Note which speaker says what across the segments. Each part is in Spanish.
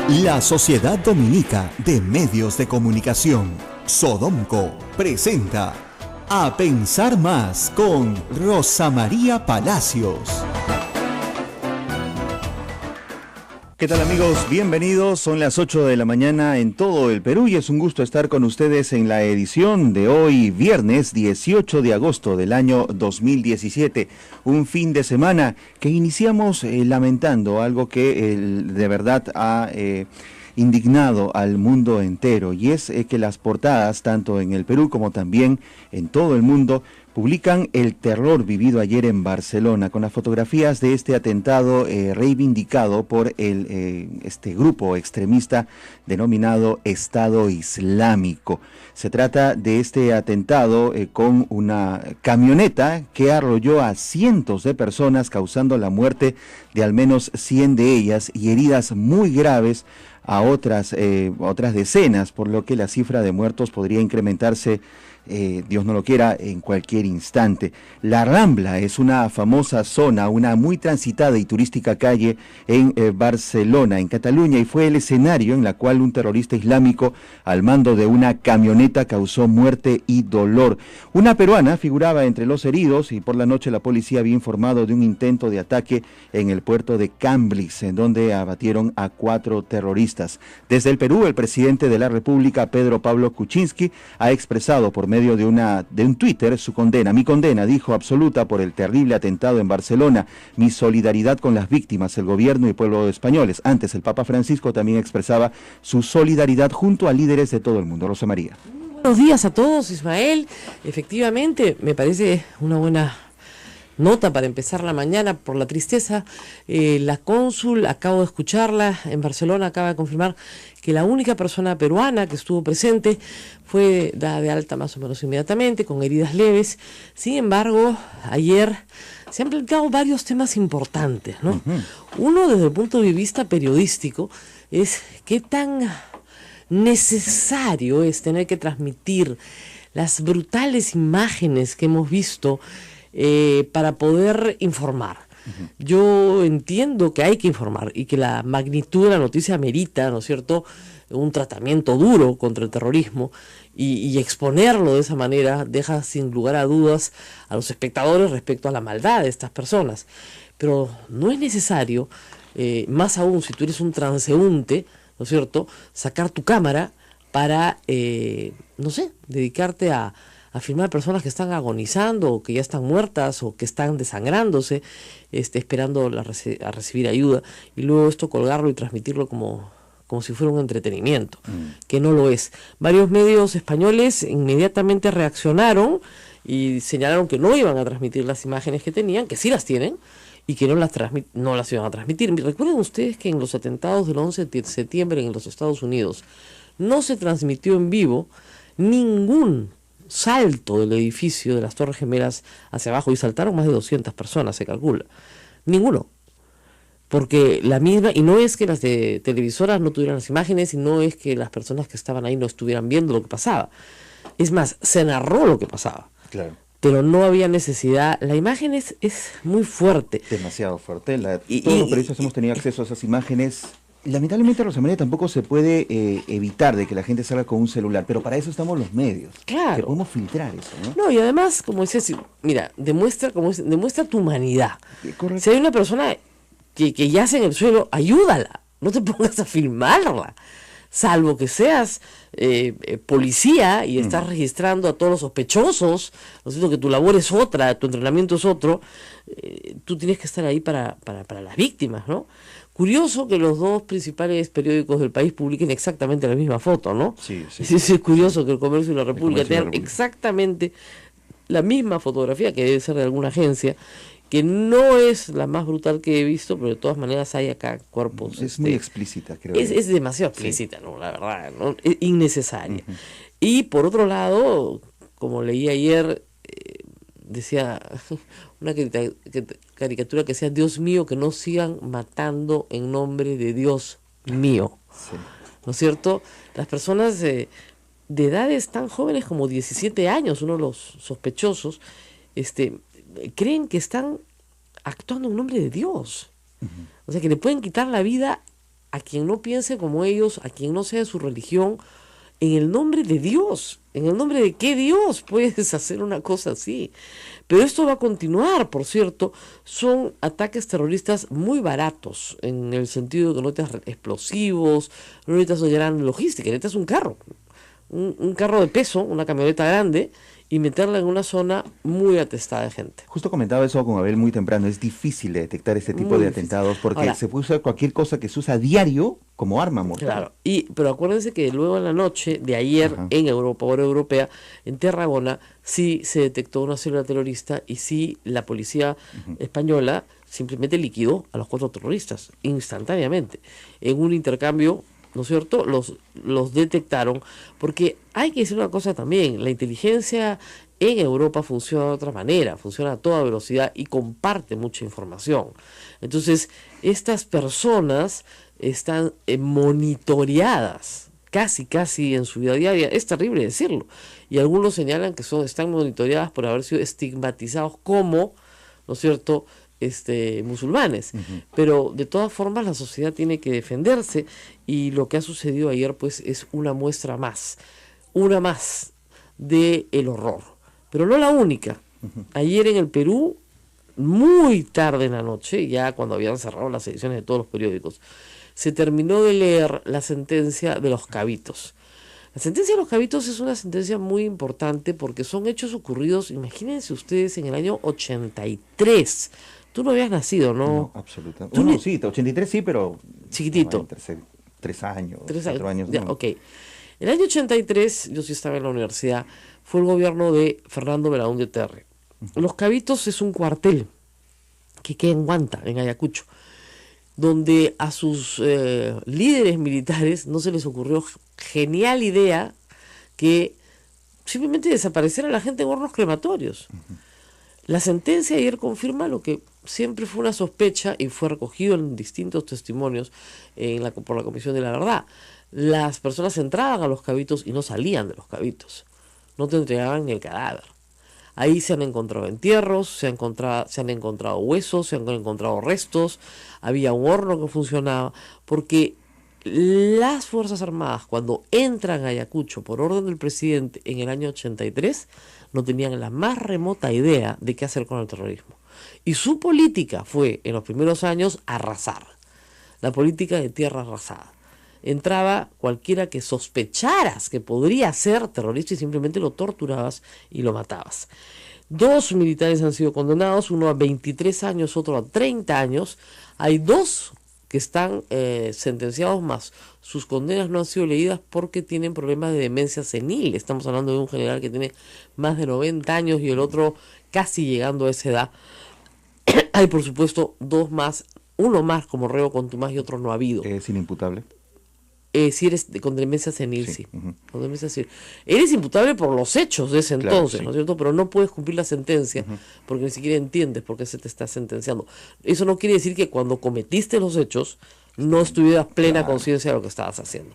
Speaker 1: La Sociedad Dominica de Medios de Comunicación, Sodomco, presenta A Pensar Más con Rosa María Palacios. ¿Qué tal, amigos? Bienvenidos, son las 8 de la mañana en todo el Perú y es un gusto estar con ustedes en la edición de hoy, viernes 18 de agosto del año 2017, un fin de semana que iniciamos lamentando algo que de verdad ha indignado al mundo entero, y es que las portadas, tanto en el Perú como también en todo el mundo, publican el terror vivido ayer en Barcelona, con las fotografías de este atentado reivindicado por este grupo extremista denominado Estado Islámico. Se trata de este atentado con una camioneta que arrolló a cientos de personas, causando la muerte de al menos 100 de ellas y heridas muy graves a otras decenas, por lo que la cifra de muertos podría incrementarse, Dios no lo quiera, en cualquier instante. La Rambla es una famosa zona, una muy transitada y turística calle en Barcelona, en Cataluña, y fue el escenario en la cual un terrorista islámico al mando de una camioneta causó muerte y dolor. Una peruana figuraba entre los heridos y por la noche la policía había informado de un intento de ataque en el puerto de Cambrils, en donde abatieron a 4 terroristas. Desde el Perú, el presidente de la República, Pedro Pablo Kuczynski, ha expresado por medio de un Twitter su condena. Mi condena, dijo, absoluta por el terrible atentado en Barcelona. Mi solidaridad con las víctimas, el gobierno y pueblo españoles. Antes, el Papa Francisco también expresaba su solidaridad junto a líderes de todo el mundo. Rosa María.
Speaker 2: Buenos días a todos, Ismael. Efectivamente, me parece una buena nota para empezar la mañana por la tristeza. La cónsul, acabo de escucharla, en Barcelona acaba de confirmar que la única persona peruana que estuvo presente fue dada de alta más o menos inmediatamente, con heridas leves. Sin embargo, ayer se han planteado varios temas importantes, ¿no? Uno, desde el punto de vista periodístico, es qué tan necesario es tener que transmitir las brutales imágenes que hemos visto para poder informar. Yo entiendo que hay que informar y que la magnitud de la noticia amerita, ¿no es cierto?, un tratamiento duro contra el terrorismo, y exponerlo de esa manera deja sin lugar a dudas a los espectadores respecto a la maldad de estas personas. Pero no es necesario, más aún si tú eres un transeúnte, ¿no es cierto?, sacar tu cámara para, no sé, dedicarte a filmar personas que están agonizando, o que ya están muertas, o que están desangrándose, esperando a recibir ayuda, y luego esto colgarlo y transmitirlo como si fuera un entretenimiento, que no lo es. Varios medios españoles inmediatamente reaccionaron y señalaron que no iban a transmitir las imágenes que tenían, que sí las tienen, y que no las iban a transmitir. Recuerden ustedes que en los atentados del 11 de septiembre en los Estados Unidos no se transmitió en vivo ningún salto del edificio de las Torres Gemelas hacia abajo, y saltaron más de 200 personas, se calcula. Ninguno. Porque la misma, y no es que las de televisoras no tuvieran las imágenes, y no es que las personas que estaban ahí no estuvieran viendo lo que pasaba. Es más, se narró lo que pasaba. Claro. Pero no había necesidad. La imagen es muy fuerte.
Speaker 3: Demasiado fuerte. Todos los periodistas hemos tenido acceso a esas imágenes. Lamentablemente, Rosa María, tampoco se puede evitar de que la gente salga con un celular, pero para eso estamos los medios.
Speaker 2: Claro.
Speaker 3: Que podemos filtrar eso, ¿no?
Speaker 2: No, y además, como decías, mira, demuestra tu humanidad.
Speaker 3: Correcto.
Speaker 2: Si hay una persona que yace en el suelo, ayúdala, no te pongas a filmarla, salvo que seas policía y estás registrando a todos los sospechosos, ¿no es cierto?, que tu labor es otra, tu entrenamiento es otro, tú tienes que estar ahí para las víctimas, ¿no? Curioso que los dos principales periódicos del país publiquen exactamente la misma foto, ¿no?
Speaker 3: Sí.
Speaker 2: Es curioso que el Comercio y la República tengan exactamente la misma fotografía, que debe ser de alguna agencia, que no es la más brutal que he visto, pero de todas maneras hay acá cuerpos.
Speaker 3: Es muy explícita, creo.
Speaker 2: Es demasiado explícita, ¿no? La verdad, ¿no? Es innecesaria. Y por otro lado, como leí ayer, decía una caricatura que decía: Dios mío, que no sigan matando en nombre de Dios mío. Sí. ¿No es cierto? Las personas de edades tan jóvenes como 17 años, uno de los sospechosos, creen que están actuando en nombre de Dios. O sea, que le pueden quitar la vida a quien no piense como ellos, a quien no sea de su religión, en el nombre de Dios. ¿En el nombre de qué Dios puedes hacer una cosa así? Pero esto va a continuar, por cierto. Son ataques terroristas muy baratos, en el sentido de que no necesitas explosivos, no necesitas una gran logística, necesitas un carro. Un carro de peso, una camioneta grande, y meterla en una zona muy atestada de gente.
Speaker 1: Justo comentaba eso con Abel muy temprano, es difícil de detectar este tipo de atentados porque
Speaker 2: ahora,
Speaker 1: se puede usar cualquier cosa que se usa a diario como arma mortal.
Speaker 2: Claro, pero acuérdense que luego en la noche de ayer,
Speaker 1: Ajá,
Speaker 2: en Europa, hora europea, en Tarragona, sí se detectó una célula terrorista y sí la policía española simplemente liquidó a los 4 terroristas instantáneamente en un intercambio, ¿no es cierto? Los detectaron, porque hay que decir una cosa también, la inteligencia en Europa funciona de otra manera, funciona a toda velocidad y comparte mucha información. Entonces, estas personas están monitoreadas casi en su vida diaria. Es terrible decirlo. Y algunos señalan que están monitoreadas por haber sido estigmatizados como, ¿no es cierto?, musulmanes. Pero de todas formas la sociedad tiene que defenderse, y lo que ha sucedido ayer pues es una muestra más, una más de el horror, pero no la única. Ayer en el Perú, muy tarde en la noche, ya cuando habían cerrado las ediciones de todos los periódicos, se terminó de leer la sentencia de los cabitos. La sentencia de los cabitos es una sentencia muy importante porque son hechos ocurridos, imagínense ustedes, en el año 83. Tú no habías nacido, ¿no?
Speaker 1: No, absolutamente. Bueno, sí, 83 sí, pero...
Speaker 2: Chiquitito.
Speaker 1: 3 años,
Speaker 2: 3
Speaker 1: 4 años.
Speaker 2: Ya,
Speaker 1: No.
Speaker 2: ok. El año 83, yo sí estaba en la universidad, fue el gobierno de Fernando Belaúnde Terry. Los Cabitos es un cuartel que queda en Huanta, en Ayacucho, donde a sus líderes militares no se les ocurrió genial idea que simplemente desapareciera la gente en hornos crematorios. La sentencia ayer confirma lo que siempre fue una sospecha y fue recogido en distintos testimonios por la Comisión de la Verdad. Las personas entraban a los cabitos y no salían de los cabitos. No te entregaban ni el cadáver. Ahí se han encontrado entierros, se han encontrado huesos, se han encontrado restos, había un horno que funcionaba, porque las Fuerzas Armadas, cuando entran a Ayacucho por orden del presidente en el año 83, no tenían la más remota idea de qué hacer con el terrorismo. Y su política fue, en los primeros años, arrasar. La política de tierra arrasada. Entraba cualquiera que sospecharas que podría ser terrorista y simplemente lo torturabas y lo matabas. 2 militares han sido condenados, uno a 23 años, otro a 30 años. Hay 2 que están sentenciados más. Sus condenas no han sido leídas porque tienen problemas de demencia senil. Estamos hablando de un general que tiene más de 90 años y el otro casi llegando a esa edad. Hay, por supuesto, 2 más, uno más como reo contumaz y otro no ha habido.
Speaker 1: ¿Es inimputable?
Speaker 2: Si eres con demencia senil, sí.
Speaker 1: Uh-huh.
Speaker 2: Con demencia senil. Eres imputable por los hechos de ese entonces,
Speaker 1: sí.
Speaker 2: ¿no es cierto? Pero no puedes cumplir la sentencia porque ni siquiera entiendes por qué se te está sentenciando. Eso no quiere decir que cuando cometiste los hechos no estuvieras plena conciencia de lo que estabas haciendo.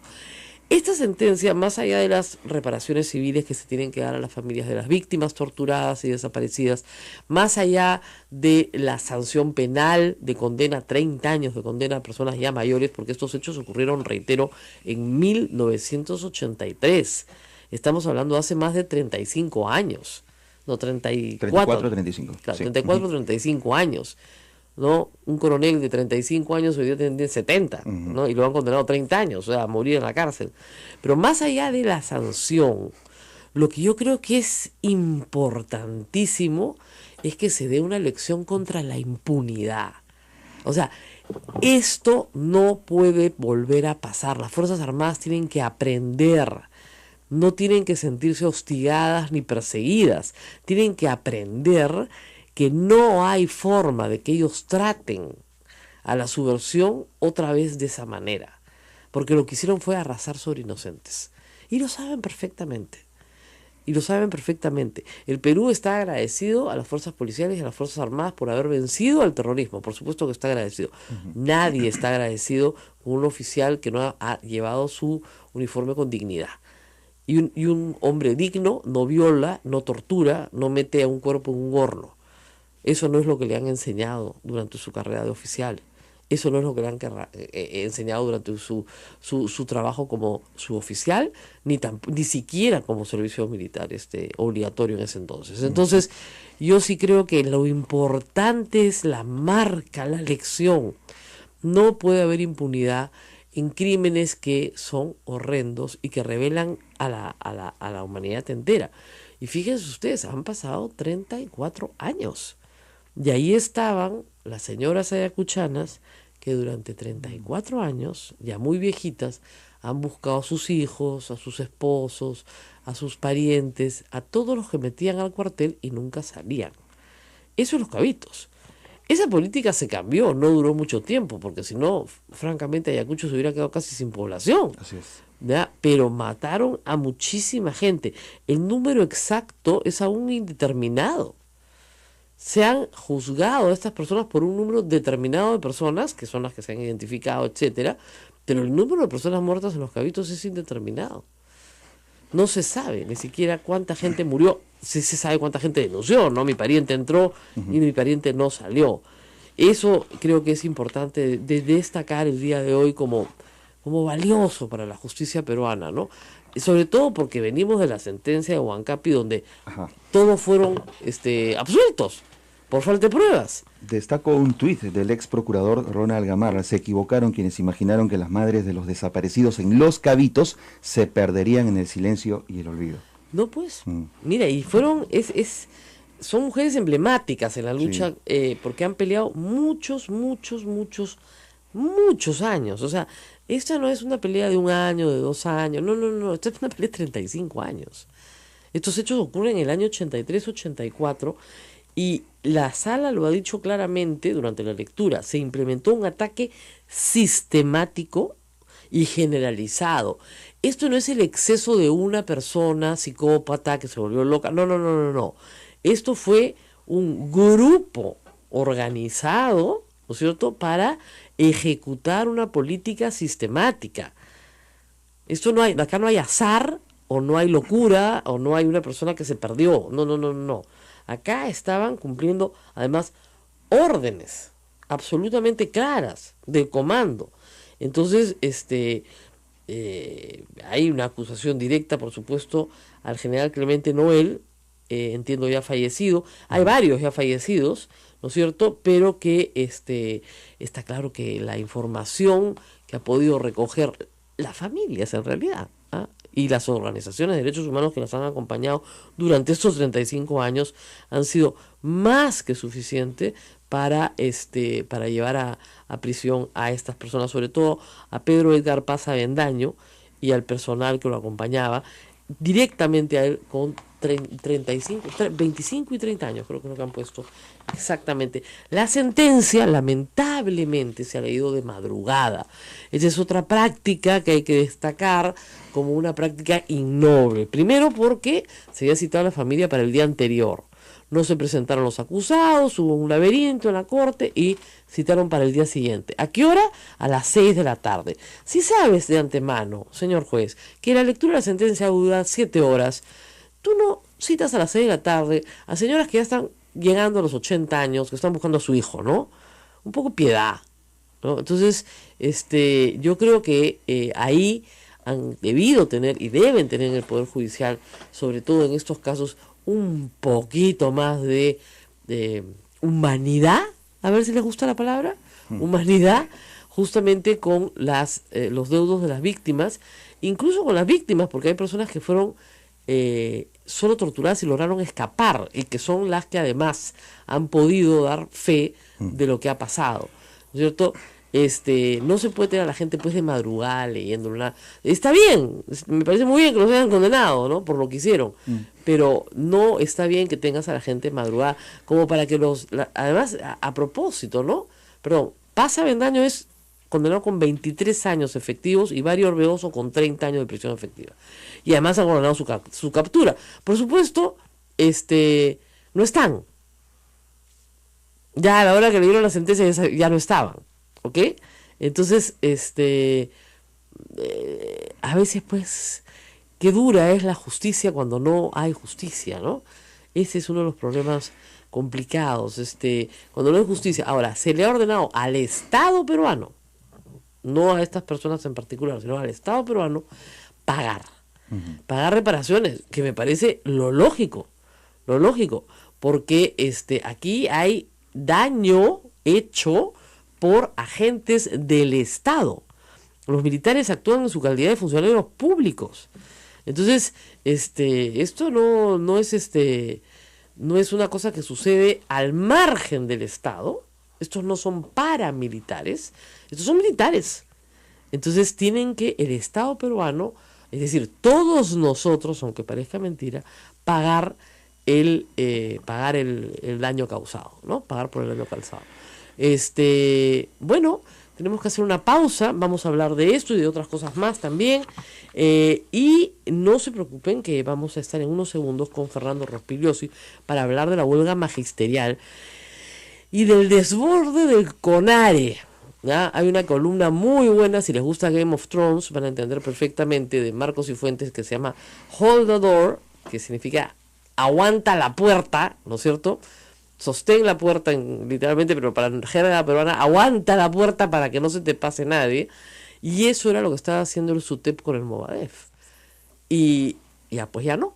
Speaker 2: Esta sentencia, más allá de las reparaciones civiles que se tienen que dar a las familias de las víctimas torturadas y desaparecidas, más allá de la sanción penal de condena, 30 años de condena a personas ya mayores, porque estos hechos ocurrieron, reitero, en 1983. Estamos hablando de hace más de 35 años. No, 34,
Speaker 1: 35.
Speaker 2: Claro,
Speaker 1: Sí.
Speaker 2: 34, 35 años. ¿No? Un coronel de 35 años hoy día tiene 70, ¿no? Y lo han condenado a 30 años, o sea, a morir en la cárcel. Pero más allá de la sanción, lo que yo creo que es importantísimo es que se dé una lección contra la impunidad. O sea, esto no puede volver a pasar. Las Fuerzas Armadas tienen que aprender. No tienen que sentirse hostigadas ni perseguidas. Tienen que aprender que no hay forma de que ellos traten a la subversión otra vez de esa manera, porque lo que hicieron fue arrasar sobre inocentes, y lo saben perfectamente, El Perú está agradecido a las fuerzas policiales y a las Fuerzas Armadas por haber vencido al terrorismo, por supuesto que está agradecido. Nadie está agradecido con un oficial que no ha llevado su uniforme con dignidad. Y un hombre digno no viola, no tortura, no mete a un cuerpo en un horno. Eso no es lo que le han enseñado durante su carrera de oficial. Eso no es lo que le han enseñado durante su trabajo como suboficial, ni siquiera como servicio militar obligatorio en ese entonces. Entonces, yo sí creo que lo importante es la marca, la lección. No puede haber impunidad en crímenes que son horrendos y que revelan a la humanidad entera. Y fíjense ustedes, han pasado 34 años. Y ahí estaban las señoras ayacuchanas que durante 34 años, ya muy viejitas, han buscado a sus hijos, a sus esposos, a sus parientes, a todos los que metían al cuartel y nunca salían. Eso es Los Cabitos. Esa política se cambió, no duró mucho tiempo, porque si no, francamente, Ayacucho se hubiera quedado casi sin población.
Speaker 3: Así es.
Speaker 2: ¿Ya? Pero mataron a muchísima gente. El número exacto es aún indeterminado. Se han juzgado a estas personas por un número determinado de personas, que son las que se han identificado, etcétera, pero el número de personas muertas en Los Cabitos es indeterminado. No se sabe ni siquiera cuánta gente murió. Sí se sabe cuánta gente denunció, ¿no? Mi pariente entró y mi pariente no salió. Eso creo que es importante de destacar el día de hoy como valioso para la justicia peruana, ¿no? Y sobre todo porque venimos de la sentencia de Huancapi donde todos fueron absueltos por falta de pruebas.
Speaker 3: Destaco un tuit del ex procurador Ronald Gamarra. Se equivocaron quienes imaginaron que las madres de los desaparecidos en Los Cabitos se perderían en el silencio y el olvido.
Speaker 2: No, pues, mira, y son mujeres emblemáticas en la lucha, porque han peleado muchos años. O sea, esta no es una pelea de 1 año, de 2 años, no, esta es una pelea de 35 años. Estos hechos ocurren en el año 83, 84, y la sala lo ha dicho claramente durante la lectura. Se implementó un ataque sistemático y generalizado. Esto no es el exceso de una persona psicópata que se volvió loca. No. Esto fue un grupo organizado, ¿no es cierto?, para ejecutar una política sistemática. Acá no hay azar, o no hay locura, o no hay una persona que se perdió. No. Acá estaban cumpliendo, además, órdenes absolutamente claras del comando. Entonces, hay una acusación directa, por supuesto, al general Clemente Noel, entiendo ya fallecido. Hay varios ya fallecidos, ¿no es cierto? Pero que está claro que la información que ha podido recoger las familias en realidad, y las organizaciones de derechos humanos que las han acompañado durante estos 35 años han sido más que suficiente para llevar a prisión a estas personas, sobre todo a Pedro Edgar Paz Avendaño y al personal que lo acompañaba, directamente a él con 25 y 30 años, creo que es lo que han puesto exactamente. La sentencia, lamentablemente, se ha leído de madrugada. Esa es otra práctica que hay que destacar como una práctica innoble. Primero porque se había citado a la familia para el día anterior. No se presentaron los acusados, hubo un laberinto en la corte y citaron para el día siguiente. ¿A qué hora? A las 6 de la tarde. Si sabes de antemano, señor juez, que la lectura de la sentencia dura 7 horas, tú no citas a las 6 de la tarde a señoras que ya están llegando a los 80 años, que están buscando a su hijo, ¿no? Un poco piedad, ¿no? Entonces, yo creo que ahí han debido tener y deben tener en el Poder Judicial, sobre todo en estos casos, un poquito más de humanidad, a ver si les gusta la palabra, humanidad, justamente con los deudos de las víctimas, incluso con las víctimas, porque hay personas que fueron solo torturadas y lograron escapar, y que son las que además han podido dar fe de lo que ha pasado, ¿no es cierto? No se puede tener a la gente pues de madrugada leyendo nada. Está bien, me parece muy bien que los hayan condenado, ¿no?, por lo que hicieron, pero no está bien que tengas a la gente de madrugada como para que además, a propósito, ¿no? Perdón, Paz Avendaño es condenado con 23 años efectivos y Mario Orbegoso con 30 años de prisión efectiva. Y además han ordenado su captura. Por supuesto, no están. Ya a la hora que le dieron la sentencia ya no estaban. ¿Ok? Entonces, a veces pues, qué dura es la justicia cuando no hay justicia, ¿no? Ese es uno de los problemas complicados, cuando no hay justicia. Ahora, se le ha ordenado al Estado peruano, no a estas personas en particular, sino al Estado peruano, pagar reparaciones, que me parece lo lógico, porque aquí hay daño hecho por agentes del Estado. Los militares actúan en su calidad de funcionarios públicos. Entonces, esto no es una cosa que sucede al margen del Estado. Estos no son paramilitares, estos son militares. Entonces tienen que el Estado peruano, es decir, todos nosotros, aunque parezca mentira, pagar el daño causado, ¿no? Pagar por el daño causado. Bueno, tenemos que hacer una pausa, vamos a hablar de esto y de otras cosas más también, y no se preocupen que vamos a estar en unos segundos con Fernando Rospigliosi para hablar de la huelga magisterial y del desborde del CONARE, ¿ya? Hay una columna muy buena, si les gusta Game of Thrones van a entender perfectamente, de Marcos y Fuentes, que se llama Hold the Door, que significa aguanta la puerta, ¿no es cierto? Sostén la puerta, literalmente, pero para jerga peruana, aguanta la puerta para que no se te pase nadie. Y eso era lo que estaba haciendo el SUTEP con el Movadef. Y ya, pues ya no.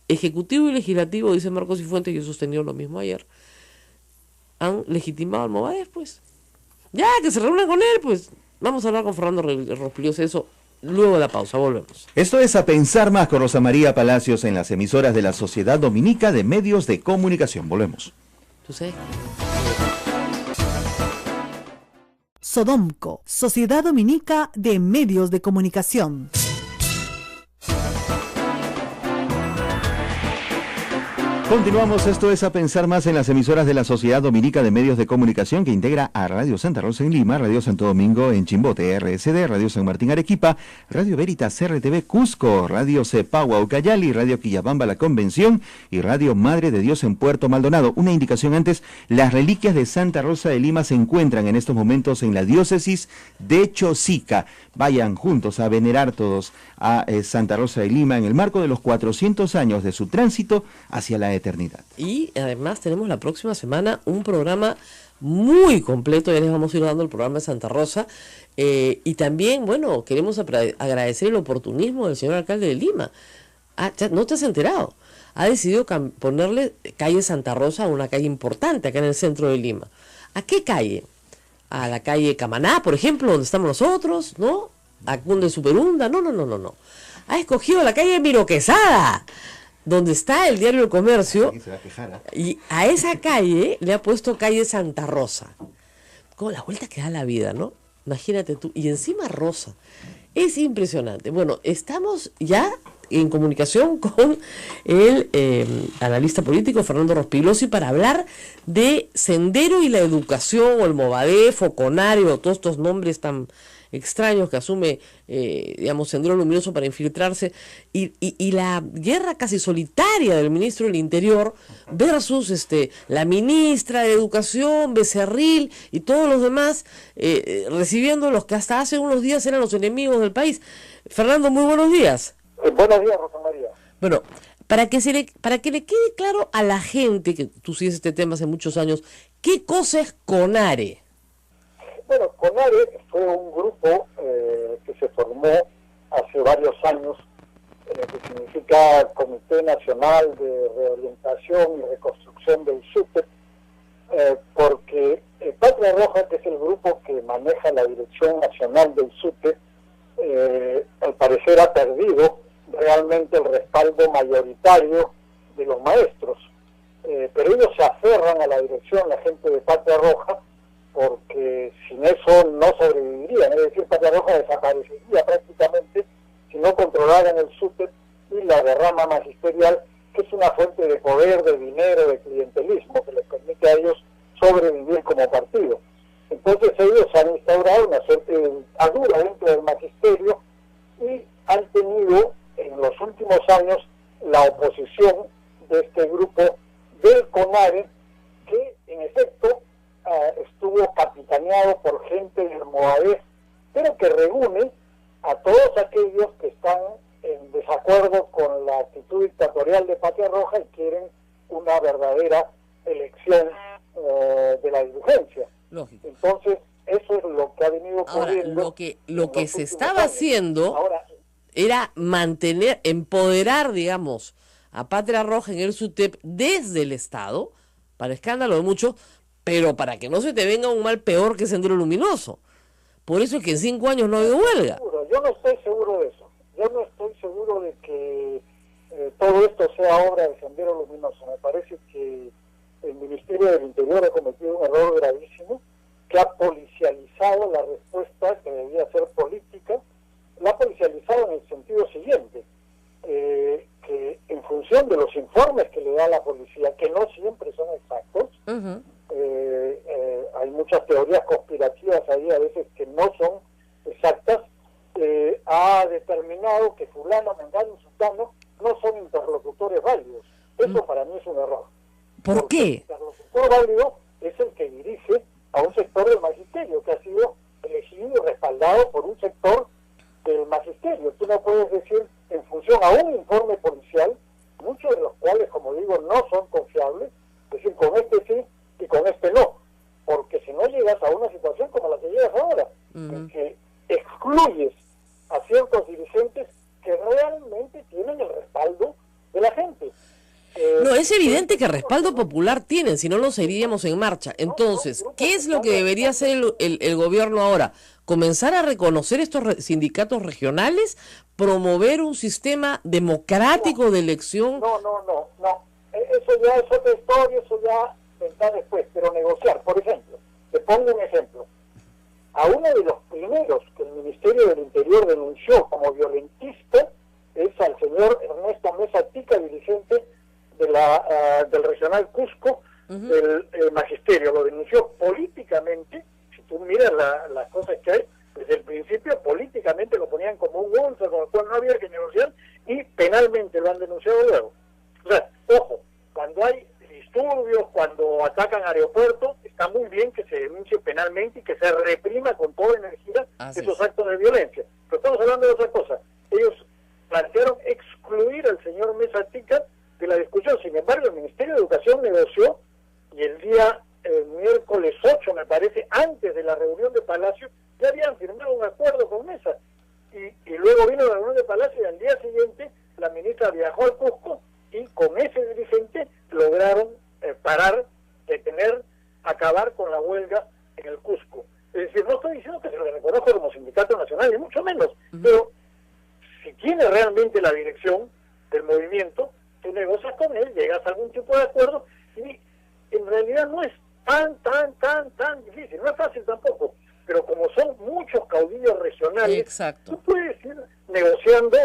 Speaker 2: Ejecutivo y legislativo, dice Marcos y Fuentes, yo he sostenido lo mismo ayer, han legitimado al Movadef, pues. Ya, que se reúnan con él, pues. Vamos a hablar con Fernando Rospigliosi de eso. Luego de la pausa, volvemos.
Speaker 1: Esto es A Pensar Más con Rosa María Palacios en las emisoras de la Sociedad Dominica de Medios de Comunicación. Volvemos.
Speaker 2: ¿Tú sabes?
Speaker 4: Sodomco, Sociedad Dominica de Medios de Comunicación.
Speaker 1: Continuamos, esto es A Pensar Más en las emisoras de la Sociedad Dominica de Medios de Comunicación, que integra a Radio Santa Rosa en Lima, Radio Santo Domingo en Chimbote, RSD, Radio San Martín Arequipa, Radio Veritas RTV Cusco, Radio Cepagua Ucayali, Radio Quillabamba La Convención y Radio Madre de Dios en Puerto Maldonado. Una indicación antes, las reliquias de Santa Rosa de Lima se encuentran en estos momentos en la diócesis de Chosica. Vayan juntos a venerar todos a Santa Rosa de Lima en el marco de los 400 años de su tránsito hacia la eternidad.
Speaker 2: Y además tenemos la próxima semana un programa muy completo, ya les vamos a ir dando el programa de Santa Rosa, y también, bueno, queremos agradecer el oportunismo del señor alcalde de Lima. ¿No te has enterado? Ha decidido ponerle calle Santa Rosa a una calle importante acá en el centro de Lima. ¿A qué calle? A la calle Camaná, por ejemplo, donde estamos nosotros, ¿no? A Cunde Superunda, no. Ha escogido la calle Miro Quesada, donde está el diario El Comercio, y a esa calle le ha puesto calle Santa Rosa. Con la vuelta que da la vida, ¿no? Imagínate tú, y encima rosa. Es impresionante. Bueno, estamos ya en comunicación con el analista político Fernando Rospigliosi para hablar de Sendero y la Educación, o el Movadef, o CONARE, o todos estos nombres tan extraños que asume, Sendero Luminoso para infiltrarse, y la guerra casi solitaria del ministro del Interior versus la ministra de Educación, Becerril, y todos los demás, recibiendo los que hasta hace unos días eran los enemigos del país. Fernando, muy buenos días.
Speaker 5: Buenos días, Rosa María.
Speaker 2: Bueno, para que le quede claro a la gente, que tú sigues este tema hace muchos años, ¿qué cosa es CONARE?
Speaker 5: Bueno, CONARE fue un grupo que se formó hace varios años, que significa Comité Nacional de Reorientación y Reconstrucción del SUTEP, porque Patria Roja, que es el grupo que maneja la dirección nacional del SUTEP, al parecer ha perdido realmente el respaldo mayoritario de los maestros, pero ellos se aferran a la dirección, la gente de Patria Roja, porque sin eso no sobrevivirían, es decir, Patria Roja desaparecería prácticamente si no controlaran el SUTEP y la derrama magisterial, que es una fuente de poder, de dinero, de clientelismo, que les permite a ellos sobrevivir como partido. Entonces ellos han instaurado una suerte de dictadura dentro del magisterio y han tenido en los últimos años la oposición de este grupo del CONARE, que en efecto estuvo capitaneado por gente del Movadef, pero que reúne a todos aquellos que están en desacuerdo con la actitud dictatorial de Patria Roja y quieren una verdadera elección de la dirigencia.
Speaker 2: Lógico.
Speaker 5: Entonces, eso es lo que ha venido ocurriendo.
Speaker 2: Ahora, lo que se estaba haciendo era empoderar, digamos, a Patria Roja en el SUTEP desde el Estado, para escándalo de muchos, pero para que no se te venga un mal peor que Sendero Luminoso. Por eso es que en 5 años no ha habido huelga.
Speaker 5: Yo no estoy seguro de eso. Yo no estoy seguro de que todo esto sea obra de Sendero Luminoso. Me parece que el Ministerio del Interior ha cometido un error gravísimo, que ha policializado la respuesta que debía ser política. La ha policializado en el sentido siguiente, que en función de los informes que le da la policía, que no siempre son exactos, hay muchas teorías conspirativas ahí a veces que no son exactas, ha determinado que fulano, mengano y sultano no son interlocutores válidos. Eso para mí es un error.
Speaker 2: ¿Por qué?
Speaker 5: El interlocutor válido es el que dirige a un sector del magisterio, que ha sido elegido y respaldado por un sector del magisterio. Tú no puedes decir, en función a un informe policial, muchos de los cuales, como digo, no son confiables, decir, con este sí y con este no, porque si no llegas a una situación como la que llegas ahora, en que excluyes a ciertos dirigentes que realmente tienen el respaldo de la gente.
Speaker 2: No, es evidente que respaldo popular tienen, si no los iríamos en marcha. Entonces, ¿qué es lo que debería hacer el gobierno ahora? Comenzar a reconocer estos sindicatos regionales, promover un sistema democrático de elección.
Speaker 5: No. Eso ya es otra historia, eso ya vendrá después, pero negociar. Por ejemplo, te pongo un ejemplo. A uno de los primeros que el Ministerio del Interior denunció como violentista es al señor Ernesto Mesa Tica, dirigente del regional Cusco, del magisterio. Lo denunció políticamente. Si tú miras las cosas que hay, desde el principio políticamente lo ponían como un monstruo con el cual no había que negociar, y penalmente lo han denunciado luego. O sea, ojo, cuando hay disturbios, cuando atacan aeropuertos, está muy bien que se denuncie penalmente y que se reprima con toda energía esos actos de violencia. Pero estamos hablando de otra cosa. Ellos plantearon excluir al señor Mesa Tica de la discusión. Sin embargo, el Ministerio de Educación negoció, y el miércoles 8, me parece, antes de la reunión de Palacio, ya habían firmado un acuerdo con Mesa. Y luego vino la reunión de Palacio y al día siguiente la ministra viajó al Cusco y con ese dirigente lograron parar, detener, acabar con la huelga en el Cusco. Es decir, no estoy diciendo que se lo reconozca como sindicato nacional, ni mucho menos, pero si tiene realmente la dirección del movimiento, tú negocias con él, llegas a algún tipo de acuerdo, y en realidad no es tan difícil, no es fácil tampoco, pero como son muchos caudillos regionales,
Speaker 2: exacto,
Speaker 5: tú puedes ir negociando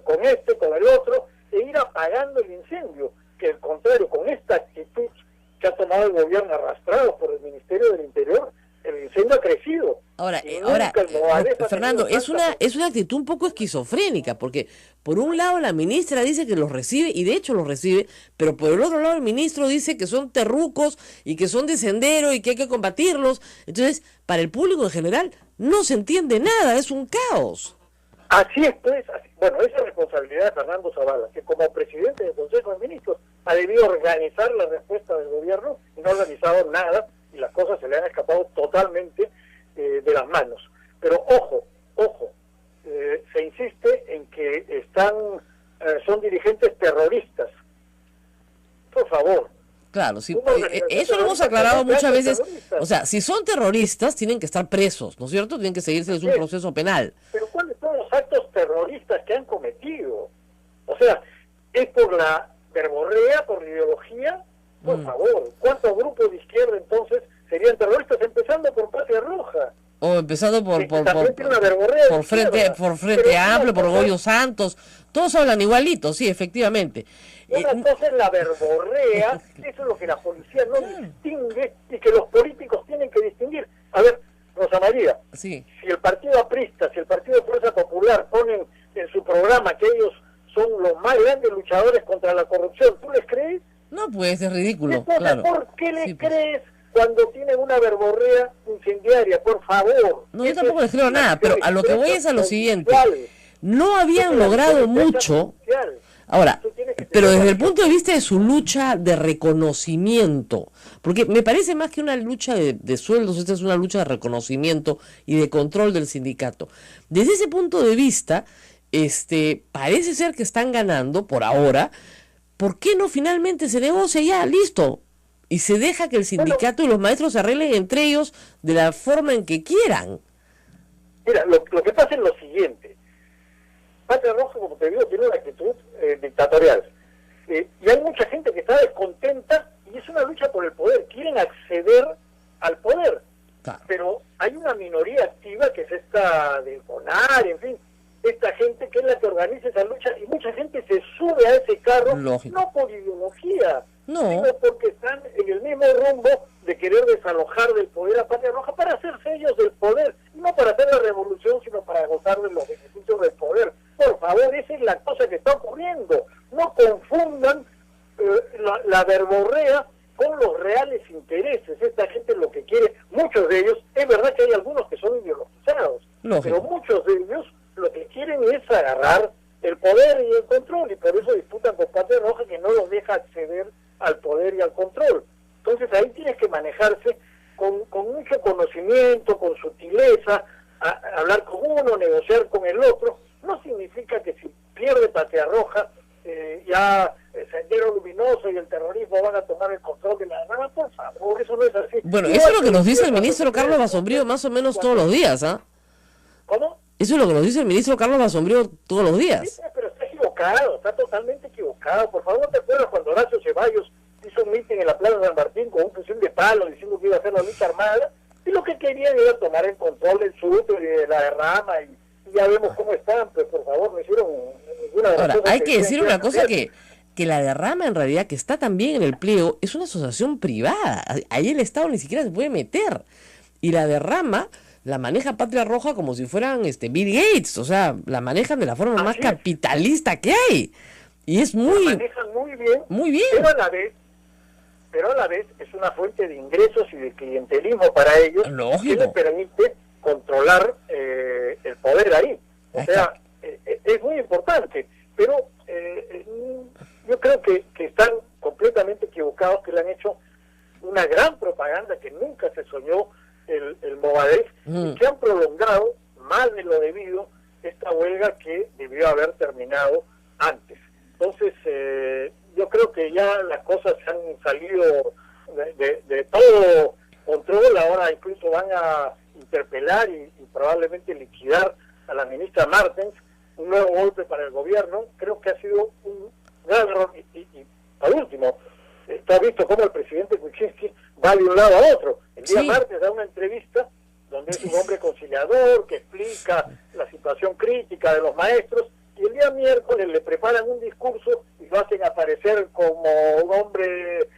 Speaker 5: con este, con el otro, e ir apagando el incendio, que al contrario, con esta actitud que ha tomado el gobierno arrastrado por el Ministerio del Interior, el incendio ha crecido.
Speaker 2: Ahora,
Speaker 5: Fernando,
Speaker 2: es una actitud un poco esquizofrénica, porque por un lado la ministra dice que los recibe, y de hecho los recibe, pero por el otro lado el ministro dice que son terrucos y que son de Sendero y que hay que combatirlos. Entonces, para el público en general no se entiende nada, es un caos.
Speaker 5: Así es, pues. Bueno, esa es responsabilidad de Fernando Zavala, que como presidente del Consejo de Ministros ha debido organizar la respuesta del gobierno y no ha organizado nada, y las cosas se le han escapado totalmente de las manos. Pero ojo, se insiste en que son dirigentes terroristas. Por favor.
Speaker 2: Claro, sí, eso lo hemos aclarado muchas veces. O sea, si son terroristas, tienen que estar presos, ¿no es cierto? Tienen que seguirse un proceso penal.
Speaker 5: Pero ¿cuáles son los actos terroristas que han cometido? O sea, ¿es por la verborrea, por la ideología? Por favor, ¿cuántos grupos de izquierda entonces serían terroristas? Empezando por Patria Roja.
Speaker 2: O empezando por Frente Amplio, por Goyo Santos. Todos hablan igualito, sí, efectivamente.
Speaker 5: Una cosa es la verborrea, eso es lo que la policía no distingue y que los políticos tienen que distinguir. A ver, Rosa María,
Speaker 2: sí,
Speaker 5: si el partido aprista, si el partido de Fuerza Popular ponen en su programa que ellos son los más grandes luchadores contra la corrupción, ¿tú les crees?
Speaker 2: No, pues es ridículo.
Speaker 5: Entonces,
Speaker 2: claro.
Speaker 5: ¿por qué les crees cuando tienen una verborrea incendiaria? Por favor.
Speaker 2: No, yo tampoco les creo nada, pero a lo que voy es a lo siguiente. no habían logrado mucho. Ahora, pero desde el punto de vista de su lucha de reconocimiento, porque me parece más que una lucha de sueldos, esta es una lucha de reconocimiento y de control del sindicato. Desde ese punto de vista, parece ser que están ganando por ahora. ¿Por qué no finalmente se negocia ya? Listo. Y se deja que el sindicato y los maestros se arreglen entre ellos de la forma en que quieran.
Speaker 5: Mira, lo que pasa es lo siguiente. Patria Roja, como te digo, tiene una actitud dictatorial. Y hay mucha gente que está descontenta y es una lucha por el poder. Quieren acceder al poder.
Speaker 2: Claro.
Speaker 5: Pero hay una minoría activa que es esta de CONAR, en fin, esta gente que es la que organiza esa lucha y mucha gente se sube a ese carro,
Speaker 2: Lógico.
Speaker 5: no por ideología,
Speaker 2: No.
Speaker 5: sino porque están en el mismo rumbo de querer desalojar del poder a Patria Roja para hacerse ellos del poder, y no para hacer la revolución, sino para gozar de los beneficios del poder. Por favor, esa es la cosa que está ocurriendo. No confundan la verborrea con los reales intereses. Esta gente lo que quiere, muchos de ellos, es verdad que hay algunos que son ideologizados,
Speaker 2: Lógico.
Speaker 5: pero muchos de ellos lo que quieren es agarrar el poder y el control, y por eso disputan con Patria Roja, que no los deja acceder al poder y al control. Entonces ahí tienes que manejarse con mucho conocimiento, con sutileza, hablar con uno, negociar con el otro. No significa que si pierde Patria Roja, ya el Sendero Luminoso y el terrorismo van a tomar el control de la rama. Por favor, eso no es así.
Speaker 2: Bueno, eso es lo que nos dice el ministro Carlos Basombrío más o menos todos los días, ¿ah?
Speaker 5: ¿Cómo?
Speaker 2: Eso es lo que nos dice el ministro Carlos Basombrío todos los días.
Speaker 5: Sí, pero está equivocado, está totalmente equivocado. Por favor, ¿no te acuerdas cuando Horacio Ceballos hizo un mitin en la Plaza San Martín con un fusil de palo diciendo que iba a hacer la lucha armada? Y lo que querían era tomar el control del sur y de la derrama, y ya vemos cómo están. Pues por favor, no hicieron ninguna de las
Speaker 2: Ahora,
Speaker 5: cosas
Speaker 2: hay que decir una cosa
Speaker 5: hacer.
Speaker 2: que la derrama en realidad, que está también en el pliego, es una asociación privada. Ahí el Estado ni siquiera se puede meter. Y la derrama la maneja Patria Roja como si fueran Bill Gates, o sea, la manejan de la forma más
Speaker 5: Así es.
Speaker 2: capitalista que hay. Y es
Speaker 5: La
Speaker 2: muy,
Speaker 5: manejan muy bien,
Speaker 2: muy bien.
Speaker 5: pero a la vez es una fuente de ingresos y de clientelismo para ellos,
Speaker 2: Lógico.
Speaker 5: que les permite controlar el poder ahí. O sea, es muy importante, pero yo creo que están completamente equivocados, que le han hecho una gran propaganda que nunca se soñó el Movadef, y que han prolongado más de lo debido esta huelga que debió haber terminado antes. Entonces, yo creo que ya las cosas se han salido de todo control. Ahora incluso van a interpelar y probablemente liquidar a la ministra Martens, un nuevo golpe para el gobierno. Creo que ha sido un gran error. Y al último, está visto cómo el presidente Kuczynski va de un lado a otro. El día martes da una entrevista donde es un hombre conciliador que explica la situación crítica de los maestros, y el día miércoles le preparan un discurso y lo hacen aparecer como un hombre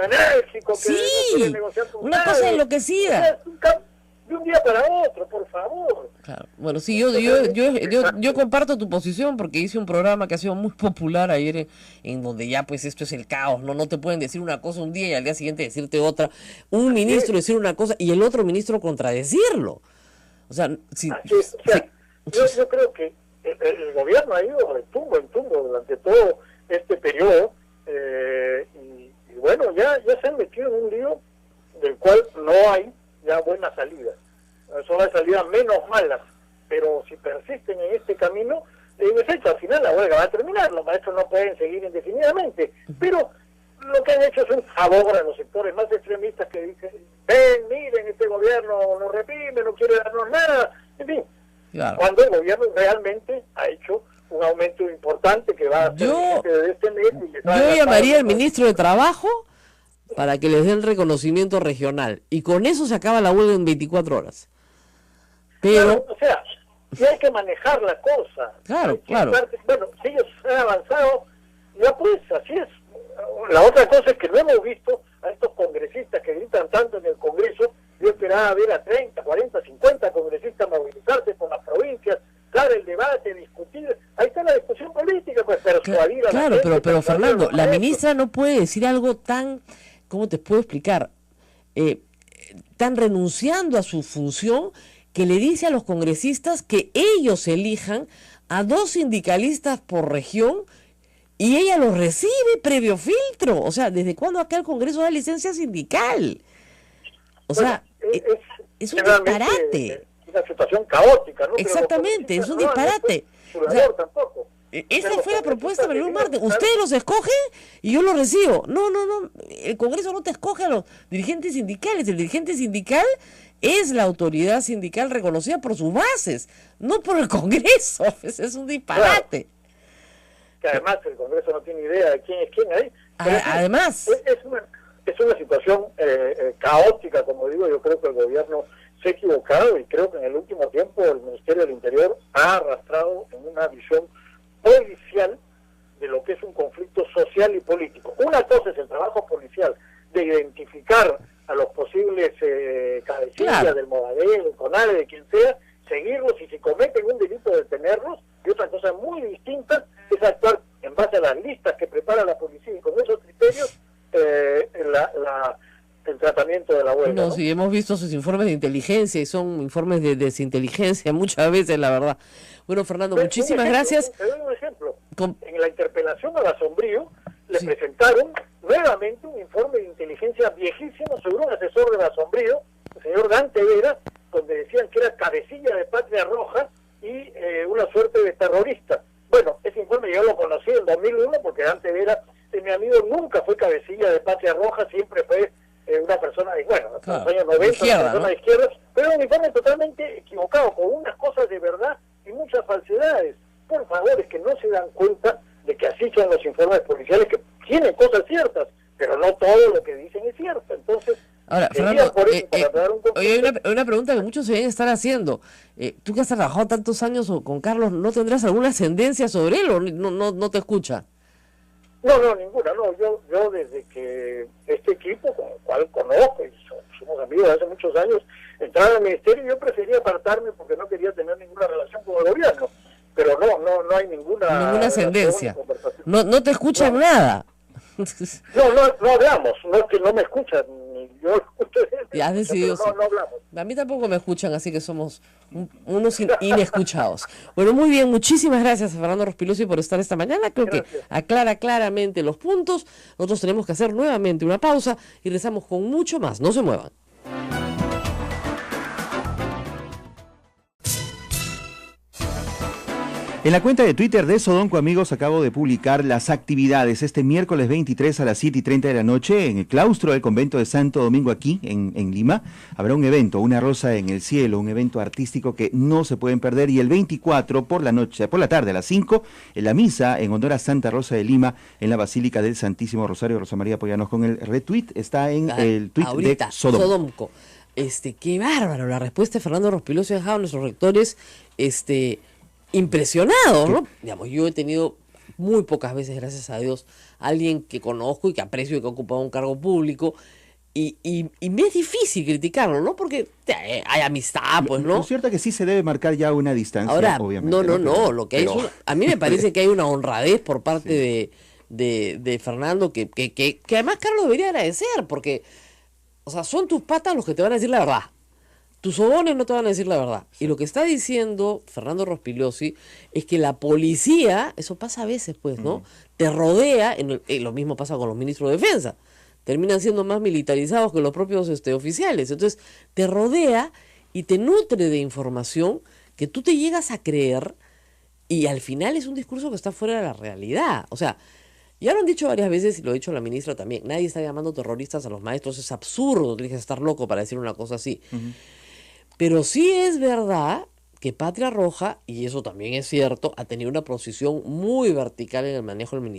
Speaker 5: enérgico que no quiere negociar con
Speaker 2: una
Speaker 5: nadie.
Speaker 2: cosa enloquecida.
Speaker 5: O sea, es un de un día para otro, por favor.
Speaker 2: Claro. Bueno, sí, yo comparto tu posición, porque hice un programa que ha sido muy popular ayer en donde ya pues esto es el caos, no te pueden decir una cosa un día y al día siguiente decirte otra, un ministro decir una cosa y el otro ministro contradecirlo. O sea,
Speaker 5: yo creo que el gobierno ha ido de tumbo en tumbo durante todo este periodo, y bueno, ya se han metido en un lío del cual no hay ya buena salida. Son las salidas menos malas, pero si persisten en este camino, en efecto, al final la huelga va a terminar, los maestros no pueden seguir indefinidamente, pero lo que han hecho es un favor a los sectores más extremistas que dicen, ven, miren, este gobierno nos reprime, no quiere darnos nada, en fin, claro. Cuando el gobierno realmente ha hecho un aumento importante que va a ser de este mes.
Speaker 2: Yo llamaría al ministro de Trabajo para que les den reconocimiento regional, y con eso se acaba la huelga en 24 horas. Pero,
Speaker 5: claro, o sea, sí hay que manejar la cosa.
Speaker 2: Claro.
Speaker 5: Bueno, si ellos han avanzado, ya pues, así es. La otra cosa es que no hemos visto a estos congresistas que gritan tanto en el Congreso. Yo esperaba ver a 30, 40, 50 congresistas movilizarse por las provincias, dar el debate, discutir. Ahí está la discusión política, pues persuadir a la gente.
Speaker 2: Claro, pero Fernando, la ministra no puede decir algo tan, ¿cómo te puedo explicar? Tan renunciando a su función, que le dice a los congresistas que ellos elijan a 2 sindicalistas por región y ella los recibe previo filtro. O sea, ¿desde cuándo acá el Congreso da licencia sindical? O sea, es un disparate.
Speaker 5: Una situación caótica, ¿no?
Speaker 2: Exactamente, es un disparate.
Speaker 5: O sea, tampoco.
Speaker 2: Esa fue la propuesta de Mariluz Marte. Ustedes los escogen y yo los recibo. No. El Congreso no te escoge a los dirigentes sindicales. El dirigente sindical es la autoridad sindical reconocida por sus bases, no por el Congreso. Es un disparate.
Speaker 5: Claro. Que además el Congreso no tiene idea de quién es quién ahí.
Speaker 2: Además.
Speaker 5: Es una situación caótica, como digo. Yo creo que el gobierno se ha equivocado y creo que en el último tiempo el Ministerio del Interior ha arrastrado en una visión policial de lo que es un conflicto social y político. Una cosa es el trabajo policial de identificar a los posibles cabecillas del Movadel, del CONADE, de quien sea, seguirlos y si cometen un delito detenerlos, y otra cosa muy distinta es actuar en base a las listas que prepara la policía y con esos criterios el tratamiento de la huelga.
Speaker 2: No, sí, hemos visto sus informes de inteligencia y son informes de desinteligencia muchas veces, la verdad. Bueno, Fernando, muchísimas gracias.
Speaker 5: Te doy un ejemplo. En la interpelación a Basombrío le presentaron nuevamente un informe de inteligencia viejísimo sobre un asesor de Basombrío, el señor Dante Vera, donde decían que era cabecilla de Patria Roja y una suerte de terrorista. Bueno, ese informe yo lo conocí en 2001 porque Dante Vera, mi amigo, nunca fue cabecilla de Patria Roja, siempre fue una persona de, bueno, hasta los años 90,
Speaker 2: izquierda,
Speaker 5: una persona de izquierda, pero un informe totalmente equivocado, con unas cosas de verdad y muchas falsedades. Por favor, es que no se dan cuenta de que así son los informes policiales, que tienen cosas ciertas, pero no todo lo que dicen es cierto. Entonces,
Speaker 2: ahora, Fernando, hay una pregunta que muchos se deben estar haciendo. Tú que has trabajado tantos años con Carlos, ¿no tendrás alguna ascendencia sobre él o no te escucha?
Speaker 5: No, ninguna, no. Yo desde que este equipo, con el cual conozco y somos amigos de hace muchos años, entraba al ministerio, yo prefería apartarme porque no quería tener ninguna relación con el gobierno. Pero no hay ninguna
Speaker 2: ascendencia. No te escuchan nada.
Speaker 5: No hablamos, no es que no me escuchan, ni yo escucho.
Speaker 2: Ya has decidido.
Speaker 5: No hablamos.
Speaker 2: A mí tampoco me escuchan, así que somos unos inescuchados. Bueno, muy bien, muchísimas gracias a Fernando Rospigliosi por estar esta mañana. Creo que aclara claramente los puntos. Nosotros tenemos que hacer nuevamente una pausa y regresamos con mucho más. No se muevan.
Speaker 1: En la cuenta de Twitter de Sodonco, amigos, acabo de publicar las actividades. Este miércoles 23 a las 7:30 de la noche, en el claustro del convento de Santo Domingo, aquí en Lima, habrá un evento, Una Rosa en el Cielo, un evento artístico que no se pueden perder. Y el 24 por la tarde a las 5, en la misa en honor a Santa Rosa de Lima, en la Basílica del Santísimo Rosario. Rosa María, apóyanos con el retweet, está en el tweet
Speaker 2: ahorita,
Speaker 1: de Sodonco.
Speaker 2: Qué bárbaro, la respuesta de Fernando Rospigliosi ha dejado a nuestros rectores, impresionado, ¿no? Digamos, yo he tenido muy pocas veces, gracias a Dios, alguien que conozco y que aprecio y que ha ocupado un cargo público y me es difícil criticarlo, ¿no? Porque hay amistad, pues, ¿no?
Speaker 1: Lo cierto es que sí se debe marcar ya una distancia,
Speaker 2: ahora,
Speaker 1: obviamente.
Speaker 2: No, lo que hay a mí me parece que hay una honradez por parte de Fernando que además Carlos debería agradecer, porque, o sea, son tus patas los que te van a decir la verdad. Tus sobones no te van a decir la verdad. Y lo que está diciendo Fernando Rospigliosi es que la policía, eso pasa a veces, pues, ¿no? Te rodea, lo mismo pasa con los ministros de defensa. Terminan siendo más militarizados que los propios oficiales. Entonces, te rodea y te nutre de información que tú te llegas a creer y al final es un discurso que está fuera de la realidad. O sea, ya lo han dicho varias veces y lo ha dicho la ministra también. Nadie está llamando terroristas a los maestros. Es absurdo, tienes que estar loco para decir una cosa así. Pero sí es verdad que Patria Roja, y eso también es cierto, ha tenido una posición muy vertical en el manejo del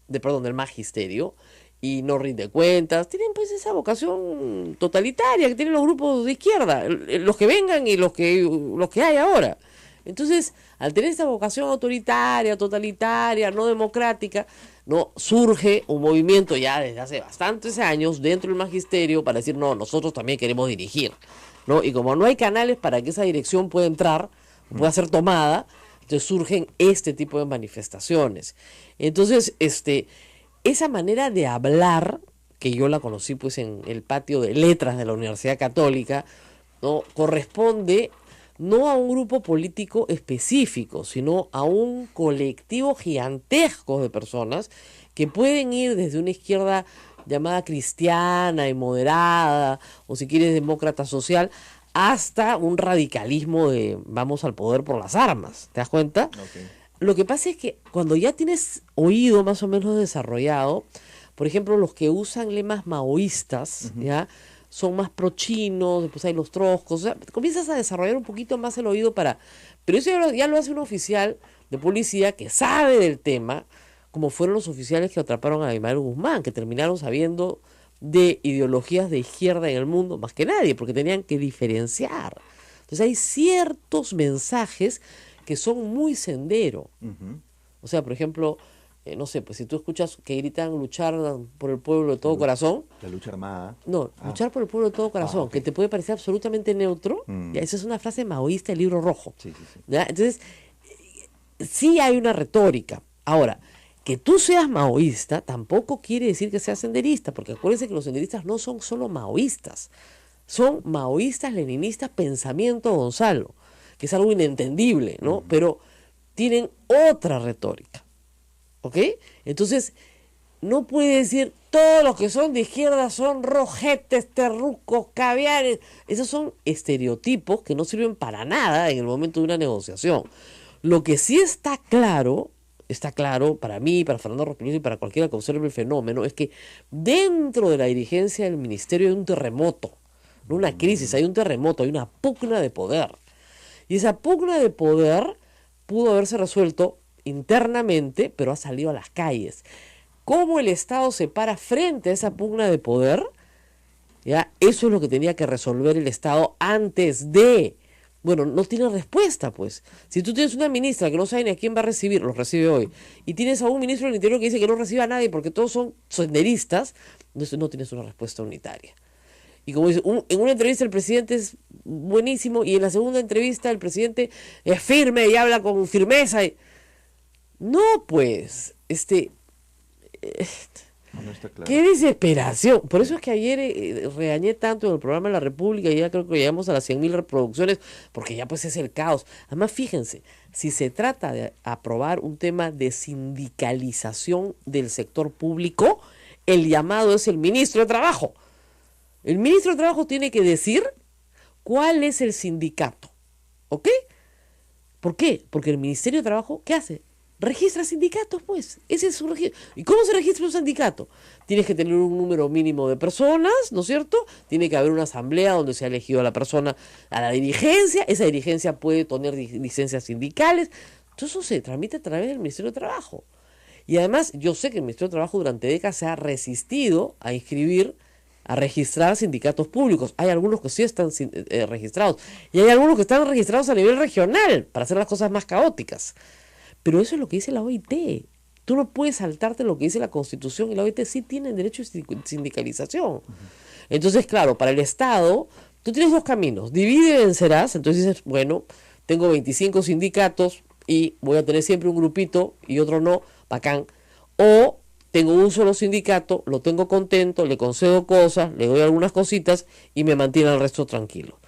Speaker 2: del magisterio, y no rinde cuentas. Tienen pues esa vocación totalitaria que tienen los grupos de izquierda, los que vengan y los que hay ahora. Entonces, al tener esta vocación autoritaria, totalitaria, no democrática, no surge un movimiento ya desde hace bastantes años dentro del magisterio para decir, no, nosotros también queremos dirigir, ¿no? Y como no hay canales para que esa dirección pueda entrar, pueda ser tomada, entonces surgen este tipo de manifestaciones. Entonces, esa manera de hablar, que yo la conocí pues en el patio de letras de la Universidad Católica, ¿no? Corresponde no a un grupo político específico, sino a un colectivo gigantesco de personas que pueden ir desde una izquierda llamada cristiana y moderada, o si quieres demócrata social, hasta un radicalismo de vamos al poder por las armas. ¿Te das cuenta?
Speaker 3: Okay.
Speaker 2: Lo que pasa es que cuando ya tienes oído más o menos desarrollado, por ejemplo, los que usan lemas maoístas, ¿ya? Son más pro-chinos, después hay los troscos, o sea, comienzas a desarrollar un poquito más el oído para... Pero eso ya lo hace un oficial de policía que sabe del tema, como fueron los oficiales que atraparon a Abimael Guzmán, que terminaron sabiendo de ideologías de izquierda en el mundo más que nadie, porque tenían que diferenciar. Entonces hay ciertos mensajes que son muy sendero. O sea, por ejemplo, no sé, pues si tú escuchas que gritan luchar por el pueblo de todo corazón.
Speaker 3: La lucha armada.
Speaker 2: No, luchar por el pueblo de todo corazón,
Speaker 3: okay.
Speaker 2: Que te puede parecer absolutamente neutro. Ya, esa es una frase maoísta del Libro Rojo.
Speaker 3: Sí.
Speaker 2: ¿Ya? Entonces, sí hay una retórica. Ahora, que tú seas maoísta tampoco quiere decir que seas senderista, porque acuérdense que los senderistas no son solo maoístas, son maoístas, leninistas, pensamiento Gonzalo, que es algo inentendible, ¿no? Pero tienen otra retórica, ¿ok? Entonces, no puede decir todos los que son de izquierda son rojetes, terrucos, caviares. Esos son estereotipos que no sirven para nada en el momento de una negociación. Lo que sí está claro para mí, para Fernando Rospigliosi y para cualquiera que observe el fenómeno, es que dentro de la dirigencia del ministerio hay un terremoto, no una crisis, hay un terremoto, hay una pugna de poder. Y esa pugna de poder pudo haberse resuelto internamente, pero ha salido a las calles. ¿Cómo el Estado se para frente a esa pugna de poder? ¿Ya? Eso es lo que tenía que resolver el Estado antes de... Bueno, no tiene respuesta, pues. Si tú tienes una ministra que no sabe ni a quién va a recibir, lo recibe hoy, y tienes a un ministro del Interior que dice que no recibe a nadie porque todos son senderistas, entonces no tienes una respuesta unitaria. Y como dice, en una entrevista el presidente es buenísimo, y en la segunda entrevista el presidente es firme y habla con firmeza. No, pues,
Speaker 3: No está claro.
Speaker 2: ¡qué desesperación! Por eso es que ayer regañé tanto en el programa de La República, y ya creo que llegamos a las 100.000 reproducciones, porque ya pues es el caos. Además, fíjense, si se trata de aprobar un tema de sindicalización del sector público, el llamado es el ministro de Trabajo. El ministro de Trabajo tiene que decir cuál es el sindicato, ¿ok? ¿Por qué? Porque el Ministerio de Trabajo, ¿qué hace? Registra sindicatos, pues. Ese es su registro. ¿Y cómo se registra un sindicato? Tienes que tener un número mínimo de personas, ¿no es cierto? Tiene que haber una asamblea donde se ha elegido a la persona, a la dirigencia. Esa dirigencia puede tener licencias sindicales. Todo eso se tramita a través del Ministerio de Trabajo. Y además, yo sé que el Ministerio de Trabajo durante décadas se ha resistido a registrar sindicatos públicos. Hay algunos que sí están registrados. Y hay algunos que están registrados a nivel regional, para hacer las cosas más caóticas. Pero eso es lo que dice la OIT. Tú no puedes saltarte lo que dice la Constitución, y la OIT sí tiene derecho de sindicalización. Entonces, claro, para el Estado, tú tienes dos caminos. Divide y vencerás. Entonces dices, bueno, tengo 25 sindicatos y voy a tener siempre un grupito y otro no, bacán. O tengo un solo sindicato, lo tengo contento, le concedo cosas, le doy algunas cositas y me mantiene al resto tranquilo.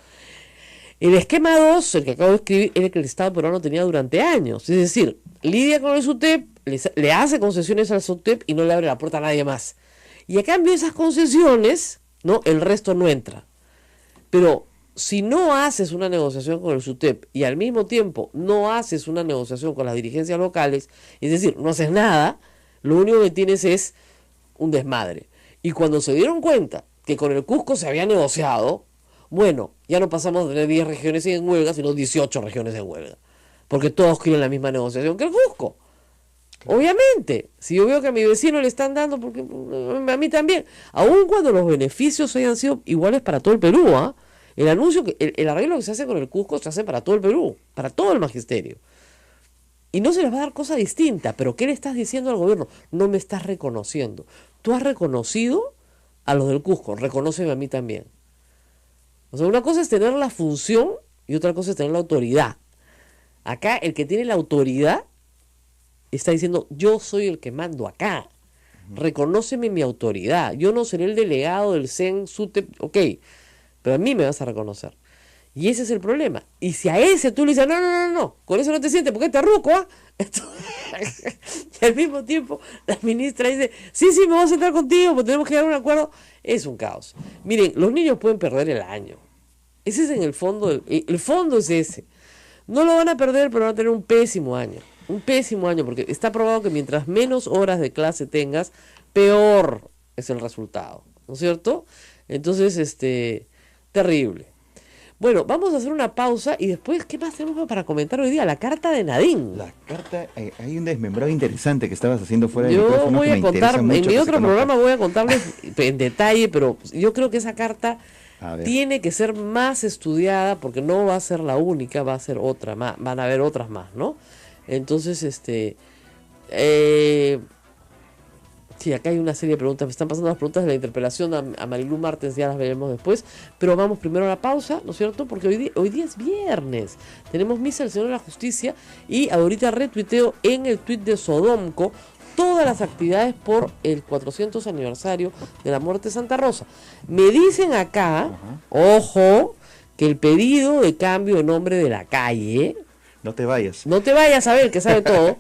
Speaker 2: El esquema 2, el que acabo de escribir, era el que el Estado peruano tenía durante años. Es decir, lidia con el SUTEP, le hace concesiones al SUTEP y no le abre la puerta a nadie más. Y a cambio de esas concesiones, ¿no?, el resto no entra. Pero si no haces una negociación con el SUTEP y al mismo tiempo no haces una negociación con las dirigencias locales, es decir, no haces nada, lo único que tienes es un desmadre. Y cuando se dieron cuenta que con el Cusco se había negociado, bueno, ya no pasamos de 10 regiones en huelga, sino 18 regiones en huelga. Porque todos quieren la misma negociación que el Cusco. Claro. Obviamente, si yo veo que a mi vecino le están dando, porque a mí también, aun cuando los beneficios hayan sido iguales para todo el Perú, el anuncio, el arreglo que se hace con el Cusco se hace para todo el Perú, para todo el magisterio. Y no se les va a dar cosa distinta, pero ¿qué le estás diciendo al gobierno? No me estás reconociendo. Tú has reconocido a los del Cusco, reconóceme a mí también. O sea, una cosa es tener la función y otra cosa es tener la autoridad. Acá el que tiene la autoridad está diciendo, yo soy el que mando acá. Reconóceme mi autoridad. Yo no seré el delegado del CEN, SUTEP, ok, pero a mí me vas a reconocer. Y ese es el problema. Y si a ese tú le dices, no, con eso no te sientes, porque te ruco, ¿ah? Y al mismo tiempo la ministra dice, sí, me voy a sentar contigo, porque tenemos que llegar a un acuerdo. Es un caos. Miren, los niños pueden perder el año. Ese es en el fondo, el fondo es ese. No lo van a perder, pero van a tener un pésimo año. Un pésimo año, porque está probado que mientras menos horas de clase tengas, peor es el resultado, ¿no es cierto? Entonces, terrible. Bueno, vamos a hacer una pausa y después, ¿qué más tenemos para comentar hoy día? La carta de Nadine.
Speaker 1: La carta, hay un desmembrado interesante que estabas haciendo fuera de
Speaker 2: Yo
Speaker 1: micrófono
Speaker 2: voy
Speaker 1: que
Speaker 2: a
Speaker 1: me
Speaker 2: contar,
Speaker 1: interesa mucho
Speaker 2: en mi
Speaker 1: que
Speaker 2: otro
Speaker 1: se conozca.
Speaker 2: programa voy a contarles en detalle, pero yo creo que esa carta
Speaker 1: A ver.
Speaker 2: tiene que ser más estudiada porque no va a ser la única, va a ser otra más, van a haber otras más, ¿no? Entonces, sí, acá hay una serie de preguntas, me están pasando las preguntas de la interpelación a Marilu Martens, ya las veremos después, pero vamos primero a la pausa, ¿no es cierto? Porque hoy día es viernes, tenemos misa del Señor de la Justicia y ahorita retuiteo en el tuit de Sodomco todas las actividades por el 400 aniversario de la muerte de Santa Rosa. Me dicen acá, ojo, que el pedido de cambio de nombre de la calle,
Speaker 1: No te vayas.
Speaker 2: no te vayas a ver, que sabe todo.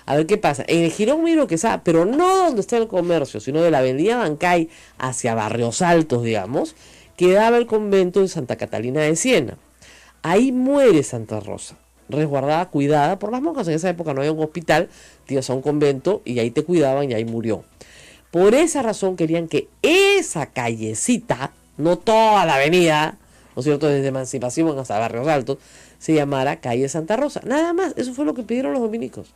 Speaker 2: A ver qué pasa. En el Girón Miro que sabe, pero no donde está el comercio, sino de la avenida Bancay hacia Barrios Altos, digamos, quedaba el convento de Santa Catalina de Siena. Ahí muere Santa Rosa, resguardada, cuidada por las monjas. En esa época no había un hospital, te ibas a un convento y ahí te cuidaban y ahí murió. Por esa razón querían que esa callecita, no toda la avenida, ¿no es cierto?, desde Emancipación hasta Barrios Altos, se llamara calle Santa Rosa. Nada más, eso fue lo que pidieron los dominicos.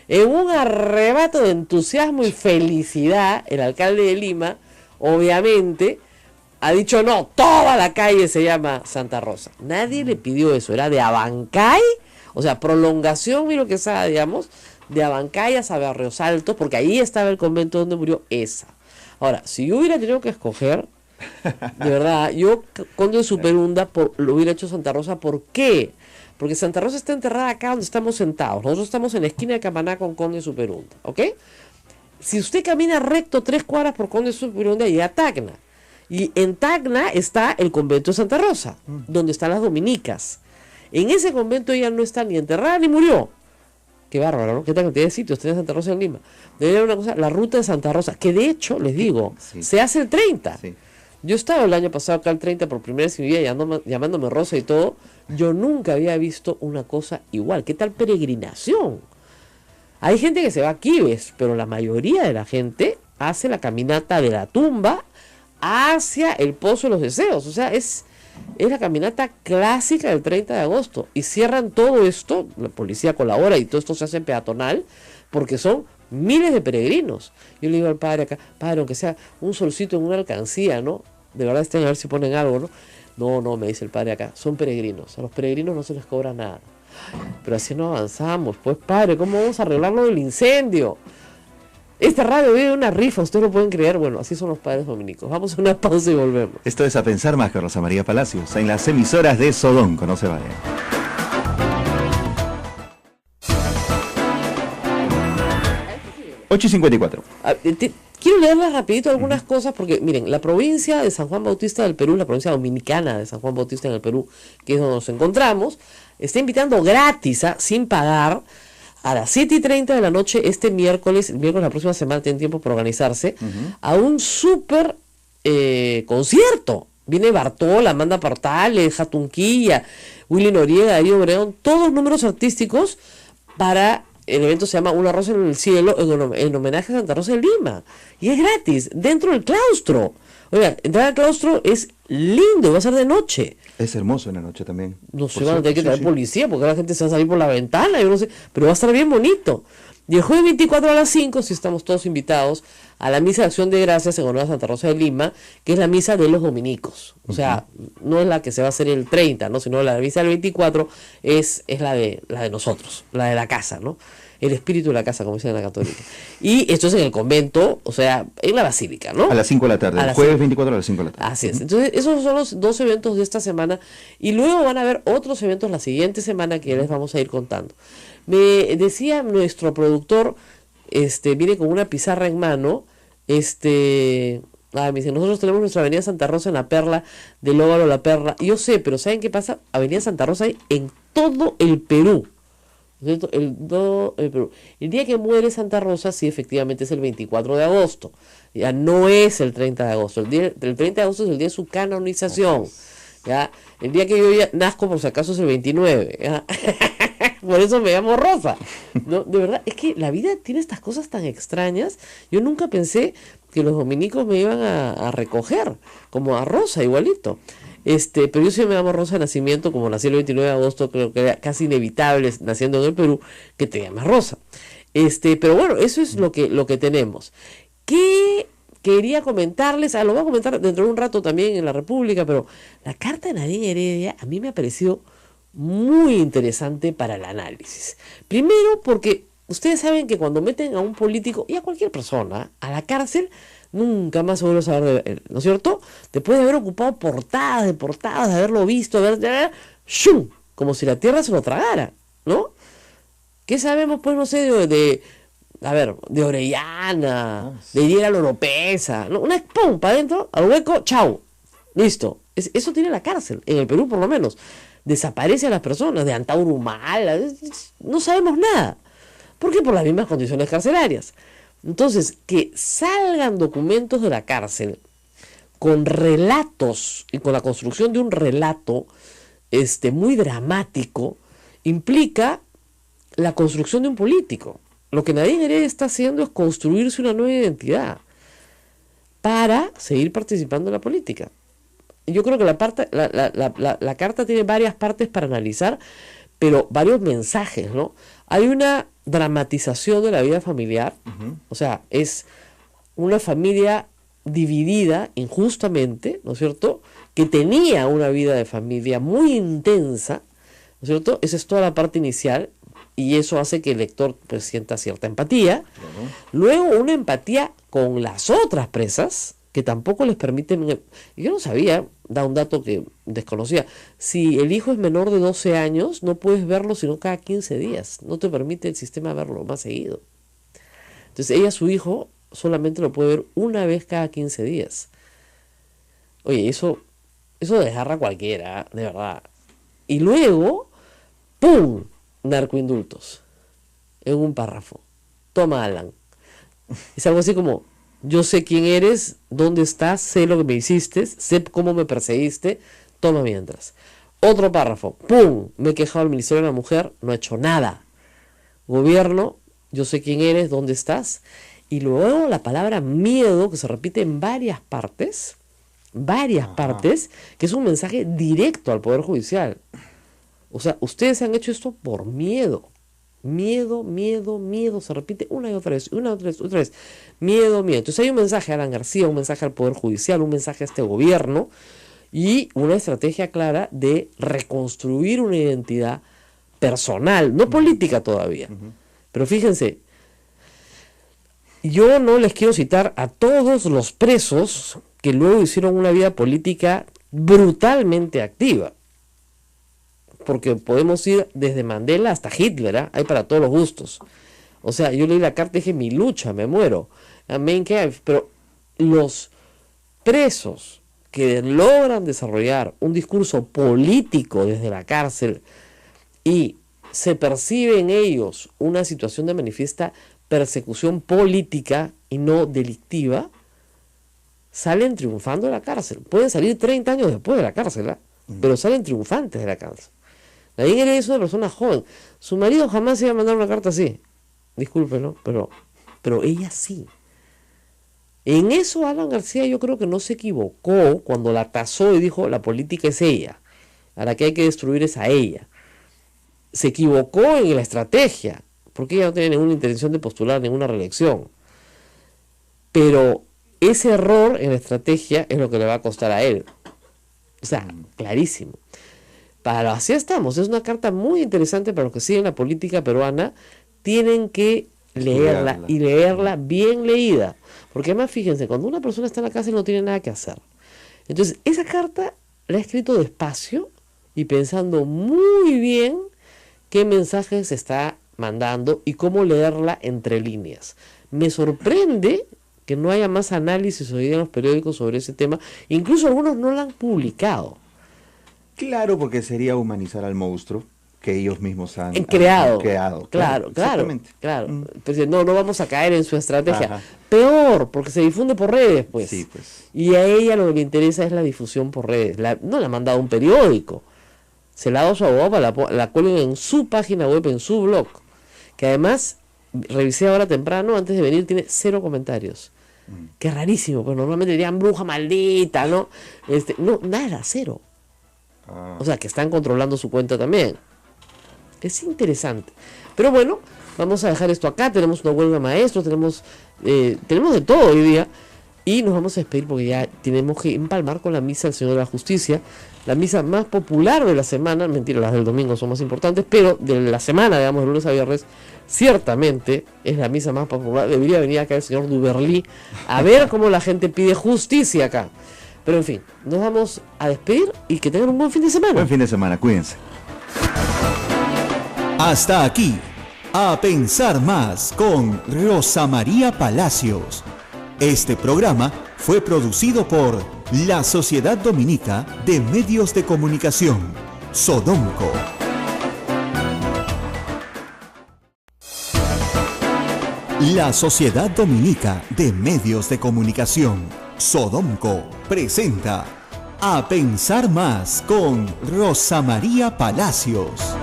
Speaker 2: En un arrebato de entusiasmo y felicidad, el alcalde de Lima, obviamente, ha dicho no, toda la calle se llama Santa Rosa. Nadie le pidió eso, era de Abancay, o sea, prolongación, mira lo que sea, digamos, de Abancay a Barrios Altos, porque ahí estaba el convento donde murió esa. Ahora, si yo hubiera tenido que escoger, de verdad, yo, Conde de Superunda, lo hubiera hecho Santa Rosa. ¿Por qué? Porque Santa Rosa está enterrada acá donde estamos sentados. Nosotros estamos en la esquina de Camaná con Conde de Superunda, ¿ok? Si usted camina recto 3 cuadras por Conde de Superunda, llega a Tacna. Y en Tacna está el convento de Santa Rosa, donde están las dominicas. En ese convento ella no está ni enterrada ni murió. Qué bárbaro, ¿no? ¿Qué tal cantidad de sitios tiene Santa Rosa en Lima? Debería haber una cosa, la ruta de Santa Rosa, que de hecho, les digo,
Speaker 1: Sí.
Speaker 2: se hace el 30.
Speaker 1: Sí.
Speaker 2: Yo estaba el año pasado acá el 30 por primera vez en mi vida llamándome Rosa y todo. Yo nunca había visto una cosa igual. ¿Qué tal peregrinación? Hay gente que se va a Quibes, pero la mayoría de la gente hace la caminata de la tumba hacia el Pozo de los Deseos. O sea, es la caminata clásica del 30 de agosto. Y cierran todo esto, la policía colabora y todo esto se hace peatonal, porque son miles de peregrinos. Yo le digo al padre acá, padre, aunque sea un solcito en una alcancía, ¿no? De verdad estén a ver si ponen algo, ¿no? No, me dice el padre acá, son peregrinos. A los peregrinos no se les cobra nada. Pero así no avanzamos, pues padre, ¿cómo vamos a arreglar lo del incendio? Esta radio vive una rifa, ustedes lo pueden creer. Bueno, así son los padres dominicos. Vamos a una pausa y volvemos.
Speaker 1: Esto es A Pensar Más con Rosa María Palacios, en las emisoras de Sodonco, no se vayan. Ocho y 54.
Speaker 2: Quiero leerles rapidito algunas cosas porque, miren, la provincia de San Juan Bautista del Perú, la provincia dominicana de San Juan Bautista en el Perú, que es donde nos encontramos, está invitando gratis, sin pagar, a las 7:30 de la noche este miércoles, el miércoles de la próxima semana, tienen tiempo para organizarse, a un súper concierto. Viene Bartola, Amanda Portales, Jatunquilla, Willy Noriega, Darío Obregón, todos números artísticos para... El evento se llama Una Rosa en el Cielo, en homenaje a Santa Rosa de Lima. Y es gratis, dentro del claustro. Oiga, entrar al claustro es lindo, va a ser de noche.
Speaker 1: Es hermoso en la noche también.
Speaker 2: No sé,
Speaker 1: Por
Speaker 2: van a tener que
Speaker 1: cierto,
Speaker 2: traer
Speaker 1: sí, sí.
Speaker 2: policía, porque la gente se va a salir por la ventana, yo no sé, pero va a estar bien bonito. Y el jueves 24 a las 5, si estamos todos invitados, a la misa de Acción de Gracias en honor a Santa Rosa de Lima, que es la misa de los dominicos. O sea, no es la que se va a hacer el 30, ¿no? Sino la misa del 24 es la de nosotros, la de la casa, ¿no? El espíritu de la casa, como dicen en la católica. Y esto es en el convento, o sea, en la basílica, ¿no?
Speaker 1: A las 5 de la tarde,
Speaker 2: A
Speaker 1: el
Speaker 2: las
Speaker 1: jueves
Speaker 2: 5.
Speaker 1: 24 a las 5 de la tarde.
Speaker 2: Así es. Entonces, esos son los 2 eventos de esta semana. Y luego van a haber otros eventos la siguiente semana que les vamos a ir contando. Me decía nuestro productor, viene con una pizarra en mano, Ah, me dicen, nosotros tenemos nuestra Avenida Santa Rosa en La Perla, del Óvalo La Perla. Yo sé, pero ¿saben qué pasa? Avenida Santa Rosa hay en todo el Perú. ¿No es cierto? El Perú. El día que muere Santa Rosa, sí, efectivamente es el 24 de agosto. Ya no es el 30 de agosto. El 30 de agosto es el día de su canonización. ¿Ya? El día que yo ya nazco, por si acaso, es el 29. ¿Ya? Por eso me llamo Rosa. No, de verdad, es que la vida tiene estas cosas tan extrañas. Yo nunca pensé que los dominicos me iban a recoger, como a Rosa, igualito. Pero yo sí me llamo Rosa de nacimiento, como nací el 29 de agosto, creo que era casi inevitable, naciendo en el Perú, que te llamas Rosa. Pero bueno, eso es lo que tenemos. ¿Qué quería comentarles? Lo voy a comentar dentro de un rato también en la República, pero la carta de Nadine Heredia a mí me ha parecido muy interesante para el análisis. Primero porque ustedes saben que cuando meten a un político y a cualquier persona a la cárcel, nunca más se vuelve a saber de él, ¿no es cierto? Después de haber ocupado portadas, de haberlo visto, ¡shum! Como si la tierra se lo tragara, ¿no? ¿Qué sabemos, pues, no sé, de Orellana, de Diera Loropesa, ¿no? Una ¡pum! Para adentro, al hueco, ¡chau! Listo. Eso tiene la cárcel, en el Perú por lo menos. Desaparece a las personas, de Antauro Humala, no sabemos nada. ¿Por qué? Por las mismas condiciones carcelarias. Entonces, que salgan documentos de la cárcel con relatos y con la construcción de un relato muy dramático, implica la construcción de un político. Lo que Nadine Heredia está haciendo es construirse una nueva identidad para seguir participando en la política. Yo creo que la carta tiene varias partes para analizar, pero varios mensajes, ¿no? Hay una dramatización de la vida familiar, o sea, es una familia dividida injustamente, ¿no es cierto?, que tenía una vida de familia muy intensa, ¿no es cierto? Esa es toda la parte inicial, y eso hace que el lector pues sienta cierta empatía. Luego una empatía con las otras presas, que tampoco les permiten. Yo no sabía, da un dato que desconocía, si el hijo es menor de 12 años, no puedes verlo sino cada 15 días, no te permite el sistema verlo más seguido. Entonces ella, su hijo, solamente lo puede ver una vez cada 15 días. Oye, eso desgarra a cualquiera, de verdad. Y luego, ¡pum!, narcoindultos, en un párrafo. Toma, Alan. Es algo así como: yo sé quién eres, dónde estás, sé lo que me hiciste, sé cómo me perseguiste, toma mientras. Otro párrafo, ¡pum!, me he quejado al Ministerio de la Mujer, no he hecho nada. Gobierno, yo sé quién eres, dónde estás. Y luego la palabra miedo, que se repite en varias partes, que es un mensaje directo al Poder Judicial. O sea, ustedes han hecho esto por miedo. Miedo, miedo, miedo. Se repite una y otra vez, otra vez. Miedo, miedo. Entonces hay un mensaje a Alan García, un mensaje al Poder Judicial, un mensaje a este gobierno y una estrategia clara de reconstruir una identidad personal, no política todavía. Pero fíjense, yo no les quiero citar a todos los presos que luego hicieron una vida política brutalmente activa, porque podemos ir desde Mandela hasta Hitler, ¿eh? Hay para todos los gustos. O sea, yo leí la carta y dije, mi lucha, me muero. Amén, pero los presos que logran desarrollar un discurso político desde la cárcel y se percibe en ellos una situación de manifiesta persecución política y no delictiva, salen triunfando de la cárcel. Pueden salir 30 años después de la cárcel, ¿eh? Pero salen triunfantes de la cárcel. Nadine Heredia es una persona joven. Su marido jamás iba a mandar una carta así. Discúlpenlo, pero ella sí. En eso Alan García yo creo que no se equivocó cuando la tasó y dijo, la política es ella, a la que hay que destruir es a ella. Se equivocó en la estrategia, porque ella no tiene ninguna intención de postular ninguna reelección. Pero ese error en la estrategia es lo que le va a costar a él. O sea, clarísimo. Pero así estamos. Es una carta muy interesante para los que siguen la política peruana. Tienen que leerla y leerla bien leída. Porque además, fíjense, cuando una persona está en la cárcel no tiene nada que hacer. Entonces, esa carta la he escrito despacio y pensando muy bien qué mensaje se está mandando y cómo leerla entre líneas. Me sorprende que no haya más análisis hoy día en los periódicos sobre ese tema. Incluso algunos no lo han publicado.
Speaker 1: Claro, porque sería humanizar al monstruo que ellos mismos han
Speaker 2: creado.
Speaker 1: Claro.
Speaker 2: Pero no vamos a caer en su estrategia.
Speaker 1: Ajá.
Speaker 2: Peor, porque se difunde por redes, pues.
Speaker 1: Sí, pues.
Speaker 2: Y a ella lo que le interesa es la difusión por redes. No la ha mandado a un periódico. Se la ha dado a su abogado para la cuelguen en su página web, en su blog. Que además, revisé ahora temprano, antes de venir, tiene 0 comentarios. Que rarísimo, pues normalmente dirían bruja maldita, ¿no? No, nada, 0. O sea, que están controlando su cuenta también. Es interesante. Pero bueno, vamos a dejar esto acá. Tenemos una huelga de maestros, tenemos de todo hoy día. Y nos vamos a despedir porque ya tenemos que empalmar con la misa del Señor de la Justicia. La misa más popular de la semana. Mentira, las del domingo son más importantes. Pero de la semana, digamos, de lunes a viernes, ciertamente es la misa más popular. Debería venir acá el señor Duberlí a ver cómo la gente pide justicia acá. Pero en fin, nos vamos a despedir y que tengan un buen fin de semana.
Speaker 1: Buen fin de semana, cuídense.
Speaker 6: Hasta aquí, A Pensar Más con Rosa María Palacios. Este programa fue producido por la Sociedad Dominica de Medios de Comunicación, Sodomco. La Sociedad Dominica de Medios de Comunicación, Sodomco, presenta A Pensar Más con Rosa María Palacios.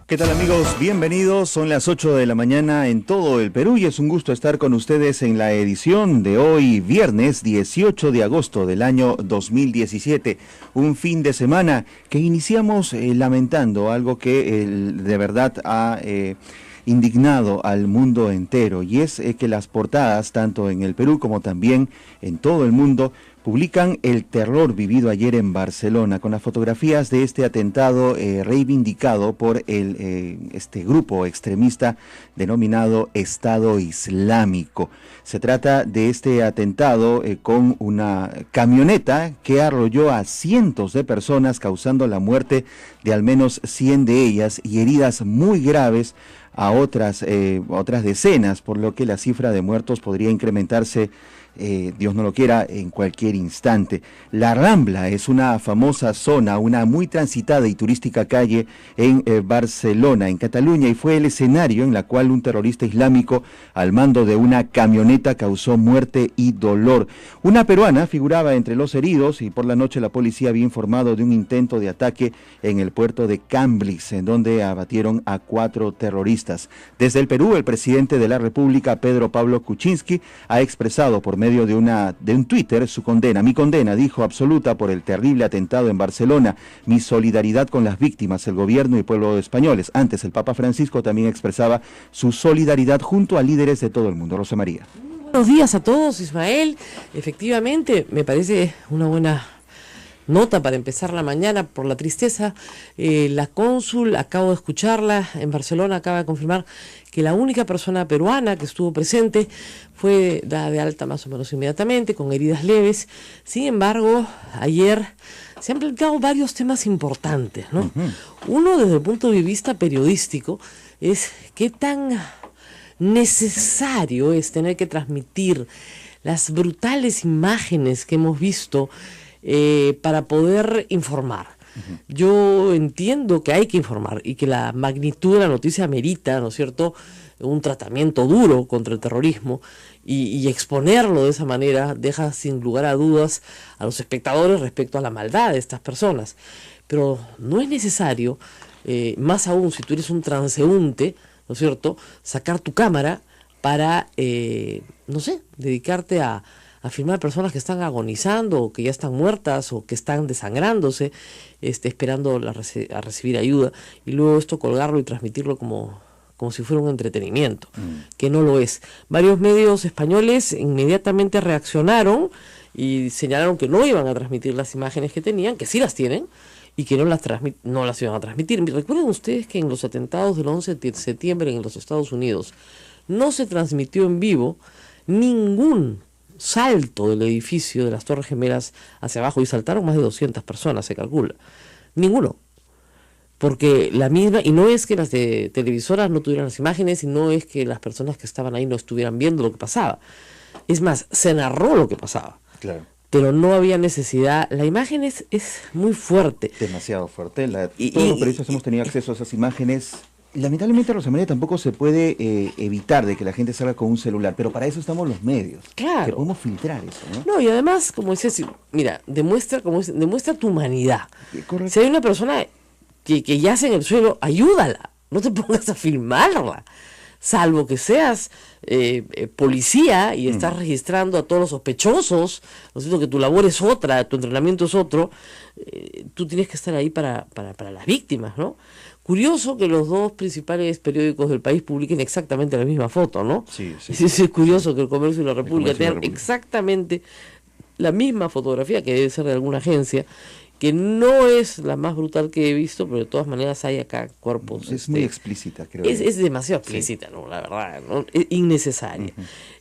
Speaker 1: ¿Qué tal amigos? Bienvenidos, son las 8 de la mañana en todo el Perú y es un gusto estar con ustedes en la edición de hoy, viernes 18 de agosto del año 2017, un fin de semana que iniciamos lamentando algo que de verdad ha indignado al mundo entero, y es que las portadas, tanto en el Perú como también en todo el mundo, publican el terror vivido ayer en Barcelona, con las fotografías de este atentado reivindicado por este grupo extremista denominado Estado Islámico. Se trata de este atentado con una camioneta que arrolló a cientos de personas, causando la muerte de al menos 100 de ellas y heridas muy graves a otras decenas, por lo que la cifra de muertos podría incrementarse, Dios no lo quiera, en cualquier instante. La Rambla es una famosa zona, una muy transitada y turística calle en Barcelona, en Cataluña, y fue el escenario en la cual un terrorista islámico al mando de una camioneta causó muerte y dolor. Una peruana figuraba entre los heridos y por la noche la policía había informado de un intento de ataque en el puerto de Cambrils, en donde abatieron a 4 terroristas. Desde el Perú, el presidente de la República, Pedro Pablo Kuczynski, ha expresado por medio de un Twitter su condena. Mi condena, dijo, absoluta por el terrible atentado en Barcelona. Mi solidaridad con las víctimas, el gobierno y pueblo españoles. Antes, el Papa Francisco también expresaba su solidaridad junto a líderes de todo el mundo. Rosa María.
Speaker 2: Buenos días a todos, Ismael. Efectivamente, me parece una buena nota para empezar la mañana por la tristeza. La cónsul, acabo de escucharla, en Barcelona acaba de confirmar que la única persona peruana que estuvo presente fue dada de alta más o menos inmediatamente, con heridas leves. Sin embargo, ayer se han planteado varios temas importantes, ¿no? Uno, desde el punto de vista periodístico, es qué tan necesario es tener que transmitir las brutales imágenes que hemos visto para poder informar. Yo entiendo que hay que informar y que la magnitud de la noticia amerita, ¿no es cierto?, un tratamiento duro contra el terrorismo, y exponerlo de esa manera deja sin lugar a dudas a los espectadores respecto a la maldad de estas personas. Pero no es necesario, más aún si tú eres un transeúnte, ¿no es cierto?, sacar tu cámara para, no sé, dedicarte a filmar personas que están agonizando, o que ya están muertas, o que están desangrándose, esperando a recibir ayuda, y luego esto colgarlo y transmitirlo como si fuera un entretenimiento, que no lo es. Varios medios españoles inmediatamente reaccionaron y señalaron que no iban a transmitir las imágenes que tenían, que sí las tienen, y que no las iban a transmitir. Recuerden ustedes que en los atentados del 11 de septiembre en los Estados Unidos no se transmitió en vivo ningún salto del edificio de las Torres Gemelas hacia abajo, y saltaron más de 200 personas, se calcula. Ninguno. porque la misma, y no es que las de televisoras no tuvieran las imágenes, y no es que las personas que estaban ahí no estuvieran viendo lo que pasaba. Es más, se narró lo que pasaba.
Speaker 1: Claro.
Speaker 2: Pero no había necesidad. La imagen es muy fuerte.
Speaker 1: Demasiado fuerte. Todos los periodistas hemos tenido acceso a esas imágenes. Lamentablemente, Rosa María, tampoco se puede evitar de que la gente salga con un celular, pero para eso estamos los medios.
Speaker 2: Claro.
Speaker 1: Que podemos filtrar eso, ¿no?
Speaker 2: No, y además, como decía, mira, demuestra tu humanidad.
Speaker 1: Correcto.
Speaker 2: Si hay una persona que yace en el suelo, ayúdala. No te pongas a filmarla. Salvo que seas policía y estás registrando a todos los sospechosos, ¿no es cierto? Que tu labor es otra, tu entrenamiento es otro, tú tienes que estar ahí para las víctimas, ¿no? Curioso que los dos principales periódicos del país publiquen exactamente la misma foto, ¿no?
Speaker 1: Sí.
Speaker 2: Es curioso que el Comercio y la República tengan exactamente la misma fotografía, que debe ser de alguna agencia, que no es la más brutal que he visto, pero de todas maneras hay acá cuerpos.
Speaker 1: Es muy explícita, creo.
Speaker 2: Es demasiado explícita, ¿no? La verdad, ¿no? Es innecesaria.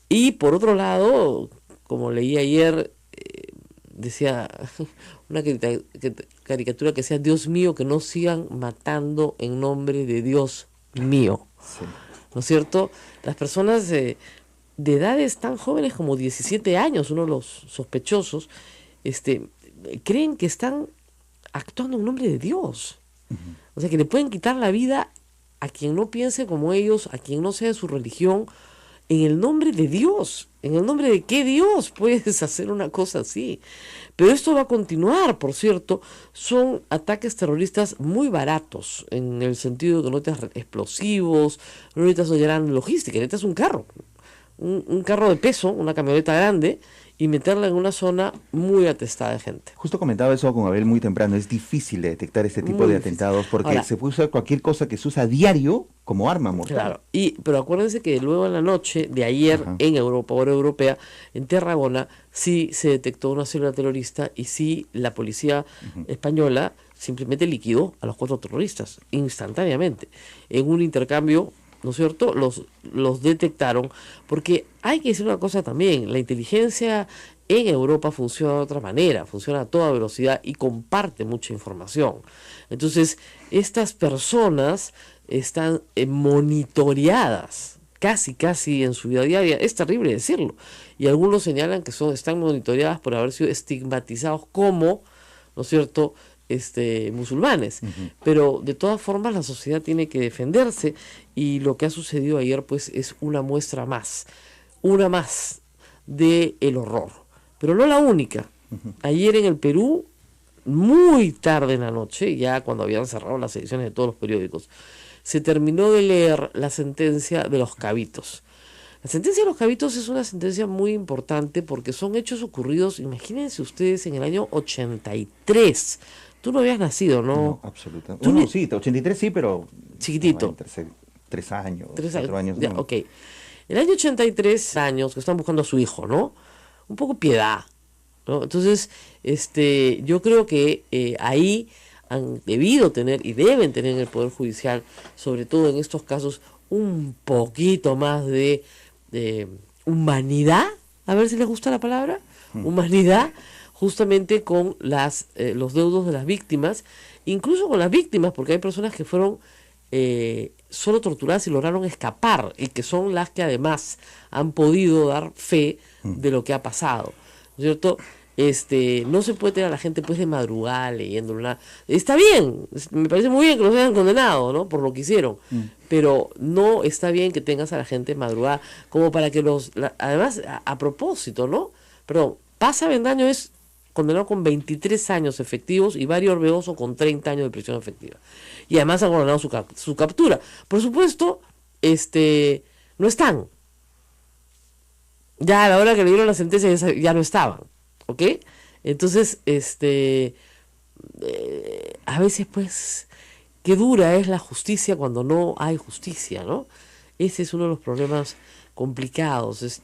Speaker 2: Y por otro lado, como leí ayer, decía una caricatura que decía: Dios mío, que no sigan matando en nombre de Dios mío.
Speaker 1: Sí.
Speaker 2: ¿No es cierto? Las personas de edades tan jóvenes como 17 años, uno de los sospechosos, creen que están actuando en nombre de Dios. O sea, que le pueden quitar la vida a quien no piense como ellos, a quien no sea de su religión, en el nombre de Dios. ¿En el nombre de qué Dios puedes hacer una cosa así? Pero esto va a continuar, por cierto. Son ataques terroristas muy baratos, en el sentido de que no necesitas explosivos, no necesitas una gran logística, necesitas un carro. Un carro de peso, una camioneta grande, y meterla en una zona muy atestada de gente.
Speaker 1: Justo comentaba eso con Abel muy temprano. Es difícil de detectar este tipo de atentados porque ahora, se puede usar cualquier cosa que se usa a diario como arma mortal.
Speaker 2: Claro, pero acuérdense que luego en la noche de ayer en Europa, hora europea, en Tarragona, sí se detectó una célula terrorista y sí la policía española simplemente liquidó a los 4 terroristas instantáneamente en un intercambio, ¿no es cierto? Los detectaron, porque hay que decir una cosa también: la inteligencia en Europa funciona de otra manera, funciona a toda velocidad y comparte mucha información. Entonces, estas personas están monitoreadas casi en su vida diaria. Es terrible decirlo, y algunos señalan que están monitoreadas por haber sido estigmatizados como, ¿no es cierto?, musulmanes. Pero de todas formas la sociedad tiene que defenderse, y lo que ha sucedido ayer pues es una muestra más, de el horror, pero no la única. Ayer en el Perú, muy tarde en la noche, ya cuando habían cerrado las ediciones de todos los periódicos, se terminó de leer la sentencia de los cabitos. La sentencia de los cabitos es una sentencia muy importante porque son hechos ocurridos, imagínense ustedes, en el año 83. Tú no habías nacido, ¿no?
Speaker 1: No, absolutamente. Bueno, sí, 83 sí, pero...
Speaker 2: chiquitito.
Speaker 1: 3 años,
Speaker 2: 3
Speaker 1: 4 años.
Speaker 2: Ya,
Speaker 1: no.
Speaker 2: Ok. El año 83 años que están buscando a su hijo, ¿no? Un poco piedad, ¿no? Entonces, yo creo que ahí han debido tener y deben tener en el Poder Judicial, sobre todo en estos casos, un poquito más de humanidad, a ver si les gusta la palabra, humanidad, justamente con los deudos de las víctimas, incluso con las víctimas, porque hay personas que fueron solo torturadas y lograron escapar, y que son las que además han podido dar fe de lo que ha pasado, ¿no es cierto? No se puede tener a la gente pues de madrugada leyendo nada. Está bien, me parece muy bien que los hayan condenado, ¿no?, por lo que hicieron, pero no está bien que tengas a la gente de madrugada como para que además, a propósito, ¿no? Perdón, Paz Avendaño es condenado con 23 años efectivos y Mario Orbegoso con 30 años de prisión efectiva. Y además han ordenado su captura. Por supuesto, no están. Ya a la hora que le dieron la sentencia ya no estaban. ¿Ok? Entonces, a veces pues, qué dura es la justicia cuando no hay justicia, ¿no? Ese es uno de los problemas complicados,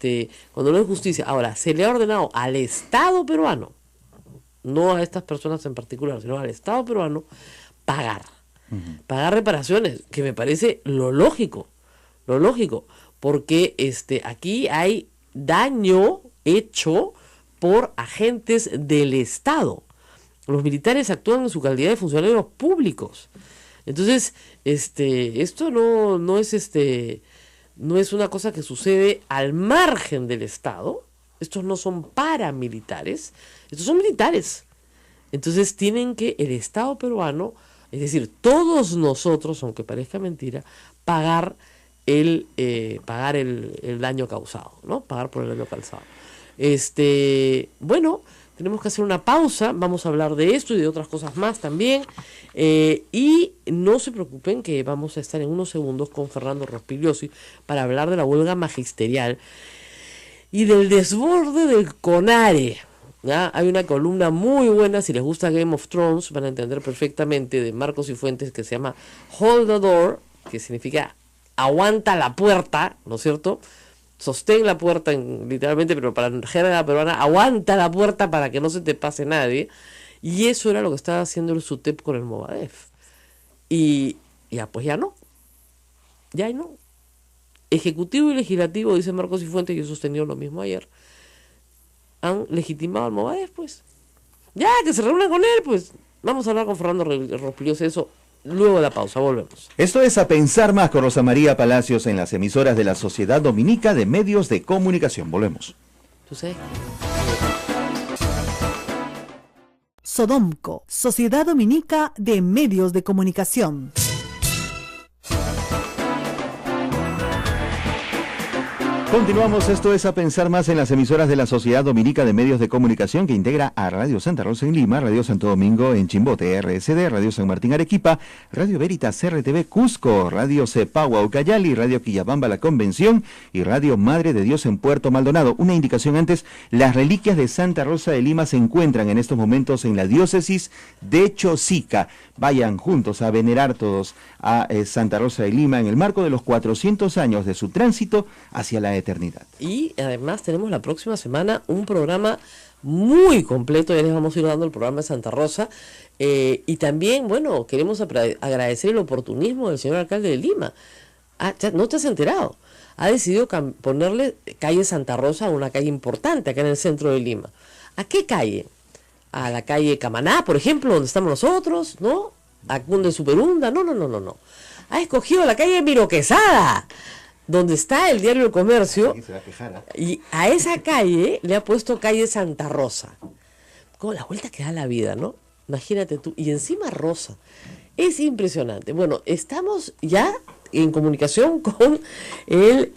Speaker 2: cuando no hay justicia. Ahora, se le ha ordenado al Estado peruano, no a estas personas en particular, sino al Estado peruano, pagar reparaciones, que me parece lo lógico, porque aquí hay daño hecho por agentes del Estado. Los militares actúan en su calidad de funcionarios públicos. Entonces, esto no es una cosa que sucede al margen del Estado. Estos no son paramilitares, estos son militares. Entonces tienen que el Estado peruano, es decir, todos nosotros, aunque parezca mentira, pagar el daño causado, ¿no? Pagar por el daño causado. Bueno, tenemos que hacer una pausa, vamos a hablar de esto y de otras cosas más también, y no se preocupen que vamos a estar en unos segundos con Fernando Rospigliosi para hablar de la huelga magisterial y del desborde del CONARE. ¿Ya? Hay una columna muy buena, si les gusta Game of Thrones, van a entender perfectamente, de Marcos y Fuentes, que se llama Hold the Door, que significa aguanta la puerta, ¿no es cierto? Sostén la puerta, literalmente, pero para la jerga peruana, aguanta la puerta para que no se te pase nadie. Y eso era lo que estaba haciendo el SUTEP con el Movadef. Y ya, pues ya no. Ya no. Ejecutivo y legislativo, dice Marcos y Fuentes, yo sostenido lo mismo ayer, han legitimado al Movadef, pues. Ya, que se reúnan con él, pues. Vamos a hablar con Fernando Rospigliosi eso luego de la pausa, volvemos.
Speaker 1: Esto es A Pensar Más con Rosa María Palacios en las emisoras de la Sociedad Dominica de Medios de Comunicación. Volvemos.
Speaker 2: ¿Tú sabes?
Speaker 4: Sodomco, Sociedad Dominica de Medios de Comunicación.
Speaker 1: Continuamos, esto es A Pensar Más en las emisoras de la Sociedad Dominica de Medios de Comunicación, que integra a Radio Santa Rosa en Lima, Radio Santo Domingo en Chimbote, RSD, Radio San Martín Arequipa, Radio Veritas RTV Cusco, Radio Cepagua Ucayali, Radio Quillabamba La Convención y Radio Madre de Dios en Puerto Maldonado. Una indicación antes, las reliquias de Santa Rosa de Lima se encuentran en estos momentos en la diócesis de Chosica. Vayan juntos a venerar todos a Santa Rosa de Lima en el marco de los 400 años de su tránsito hacia la eternidad.
Speaker 2: Y además tenemos la próxima semana un programa muy completo, ya les vamos a ir dando el programa de Santa Rosa, y también, bueno, queremos agradecer el oportunismo del señor alcalde de Lima. ¿No te has enterado? Ha decidido ponerle calle Santa Rosa a una calle importante acá en el centro de Lima. ¿A qué calle? A la calle Camaná, por ejemplo, donde estamos nosotros, ¿no? A Cunde Superunda, no. Ha escogido la calle Miro Quesada, donde está el diario El Comercio, y a esa calle le ha puesto calle Santa Rosa. Con la vuelta que da la vida, ¿no? Imagínate tú, y encima rosa. Es impresionante. Bueno, estamos ya en comunicación con el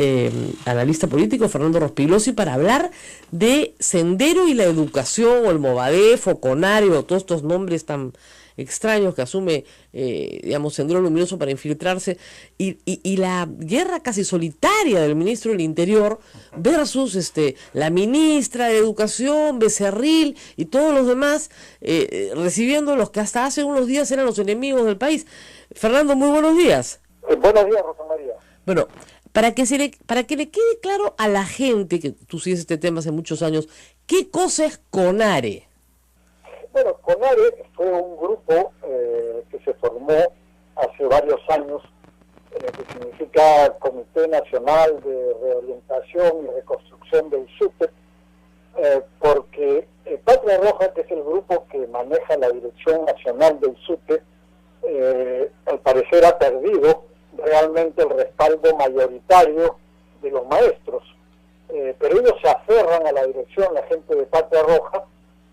Speaker 2: analista político Fernando Rospigliosi para hablar de Sendero y la Educación, o el Movadef, o CONARE, o todos estos nombres tan extraños que asume, Sendero Luminoso para infiltrarse, y la guerra casi solitaria del ministro del Interior versus la ministra de Educación, Becerril, y todos los demás, recibiendo los que hasta hace unos días eran los enemigos del país. Fernando, muy buenos días.
Speaker 5: Buenos días, Rosa María.
Speaker 2: Bueno, para que le quede claro a la gente, que tú sigues este tema hace muchos años, ¿qué cosa es CONARE?
Speaker 5: Bueno, CONARE fue un grupo que se formó hace varios años, que significa Comité Nacional de Reorientación y Reconstrucción del SUTEP, porque Patria Roja, que es el grupo que maneja la Dirección Nacional del SUTEP, al parecer ha perdido realmente el respaldo mayoritario de los maestros, pero ellos se aferran a la dirección, la gente de Patria Roja,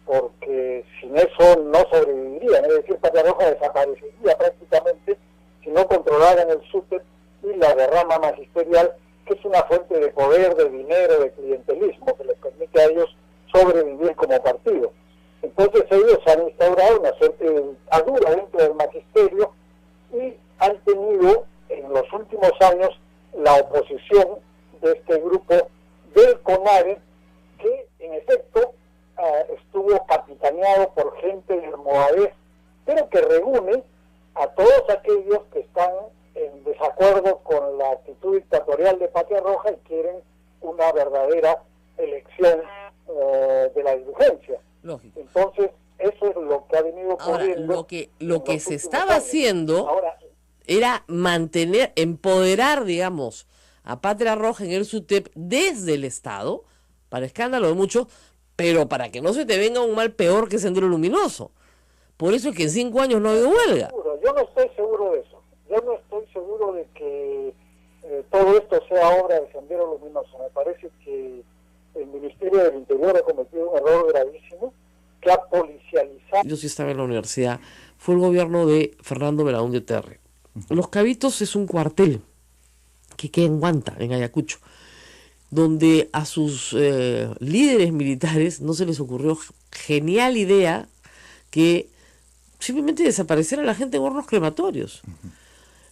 Speaker 5: porque sin eso no sobrevivirían, es decir, Patria Roja desaparecería prácticamente si no controlaran el SUTEP y la derrama magisterial, que es una fuente de poder, de dinero, de clientelismo, que les permite a ellos sobrevivir como partido. Entonces ellos han instaurado una suerte de dictadura dentro del magisterio y han tenido en los últimos años la oposición de este grupo del CONARE, que en efecto estuvo capitaneado por gente del Movadef, pero que reúne a todos aquellos que están en desacuerdo con la actitud dictatorial de Patria Roja y quieren una verdadera elección de la dirigencia.
Speaker 2: Lógico.
Speaker 5: Entonces, eso es lo que ha venido ocurriendo.
Speaker 2: Ahora, lo que se estaba haciendo era empoderar, digamos, a Patria Roja en el SUTEP desde el Estado, para escándalo de muchos, pero para que no se te venga un mal peor que Sendero Luminoso. Por eso es que en 5 años no ha habido huelga.
Speaker 5: yo no estoy seguro de eso. Yo no estoy seguro de que todo esto sea obra de Sendero Luminoso. Me parece que el Ministerio del Interior ha cometido un error gravísimo, que ha policializado.
Speaker 2: Yo sí estaba en la universidad, fue el gobierno de Fernando Belaúnde Terry. Los Cabitos es un cuartel que queda en Huanta, en Ayacucho, donde a sus líderes militares no se les ocurrió genial idea que simplemente desapareciera la gente en hornos crematorios.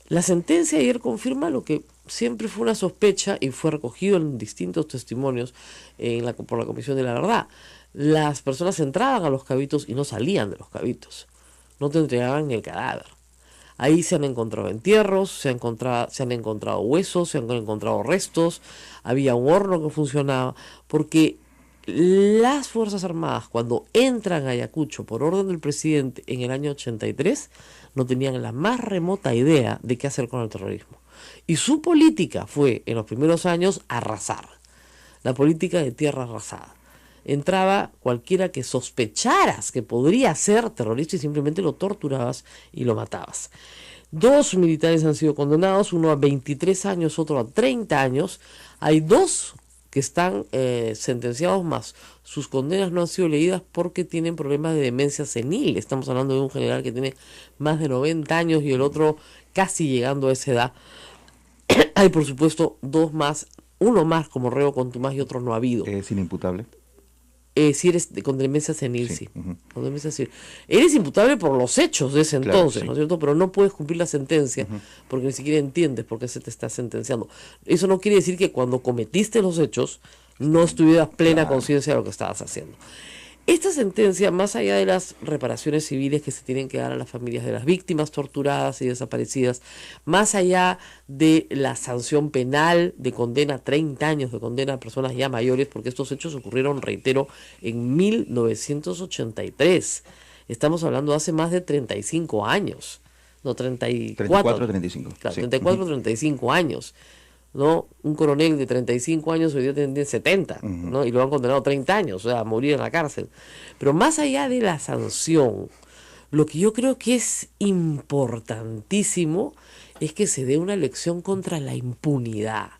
Speaker 2: La sentencia ayer confirma lo que siempre fue una sospecha y fue recogido en distintos testimonios por la Comisión de la Verdad. Las personas entraban a los Cabitos y no salían de los Cabitos, no te entregaban ni el cadáver. Ahí se han encontrado entierros, se han encontrado huesos, se han encontrado restos, había un horno que funcionaba, porque las Fuerzas Armadas, cuando entran a Ayacucho por orden del presidente en el año 83, no tenían la más remota idea de qué hacer con el terrorismo. Y su política fue, en los primeros años, arrasar. La política de tierra arrasada. Entraba cualquiera que sospecharas que podría ser terrorista y simplemente lo torturabas y lo matabas. 2 militares han sido condenados, uno a 23 años, otro a 30 años. Hay 2 que están sentenciados más. Sus condenas no han sido leídas porque tienen problemas de demencia senil. Estamos hablando de un general que tiene más de 90 años y el otro casi llegando a esa edad. Hay, por supuesto, 2 más, uno más como reo contumaz y otro no ha habido.
Speaker 1: ¿Es inimputable?
Speaker 2: Si eres con demencia senil, sí. Con demencia senil. Eres imputable por los hechos de ese entonces, sí, ¿no es cierto? Pero no puedes cumplir la sentencia porque ni siquiera entiendes por qué se te está sentenciando. Eso no quiere decir que cuando cometiste los hechos no estuvieras plena conciencia de lo que estabas haciendo. Esta sentencia, más allá de las reparaciones civiles que se tienen que dar a las familias de las víctimas torturadas y desaparecidas, más allá de la sanción penal de condena, 30 años de condena a personas ya mayores, porque estos hechos ocurrieron, reitero, en 1983. Estamos hablando de hace más de 35 años. No, 34,
Speaker 1: 35.
Speaker 2: Claro,
Speaker 1: Sí.
Speaker 2: 34, 35 años. ¿No? Un coronel de 35 años hoy día tiene 70, ¿no? Y lo han condenado a 30 años, o sea, a morir en la cárcel. Pero más allá de la sanción, lo que yo creo que es importantísimo es que se dé una lección contra la impunidad.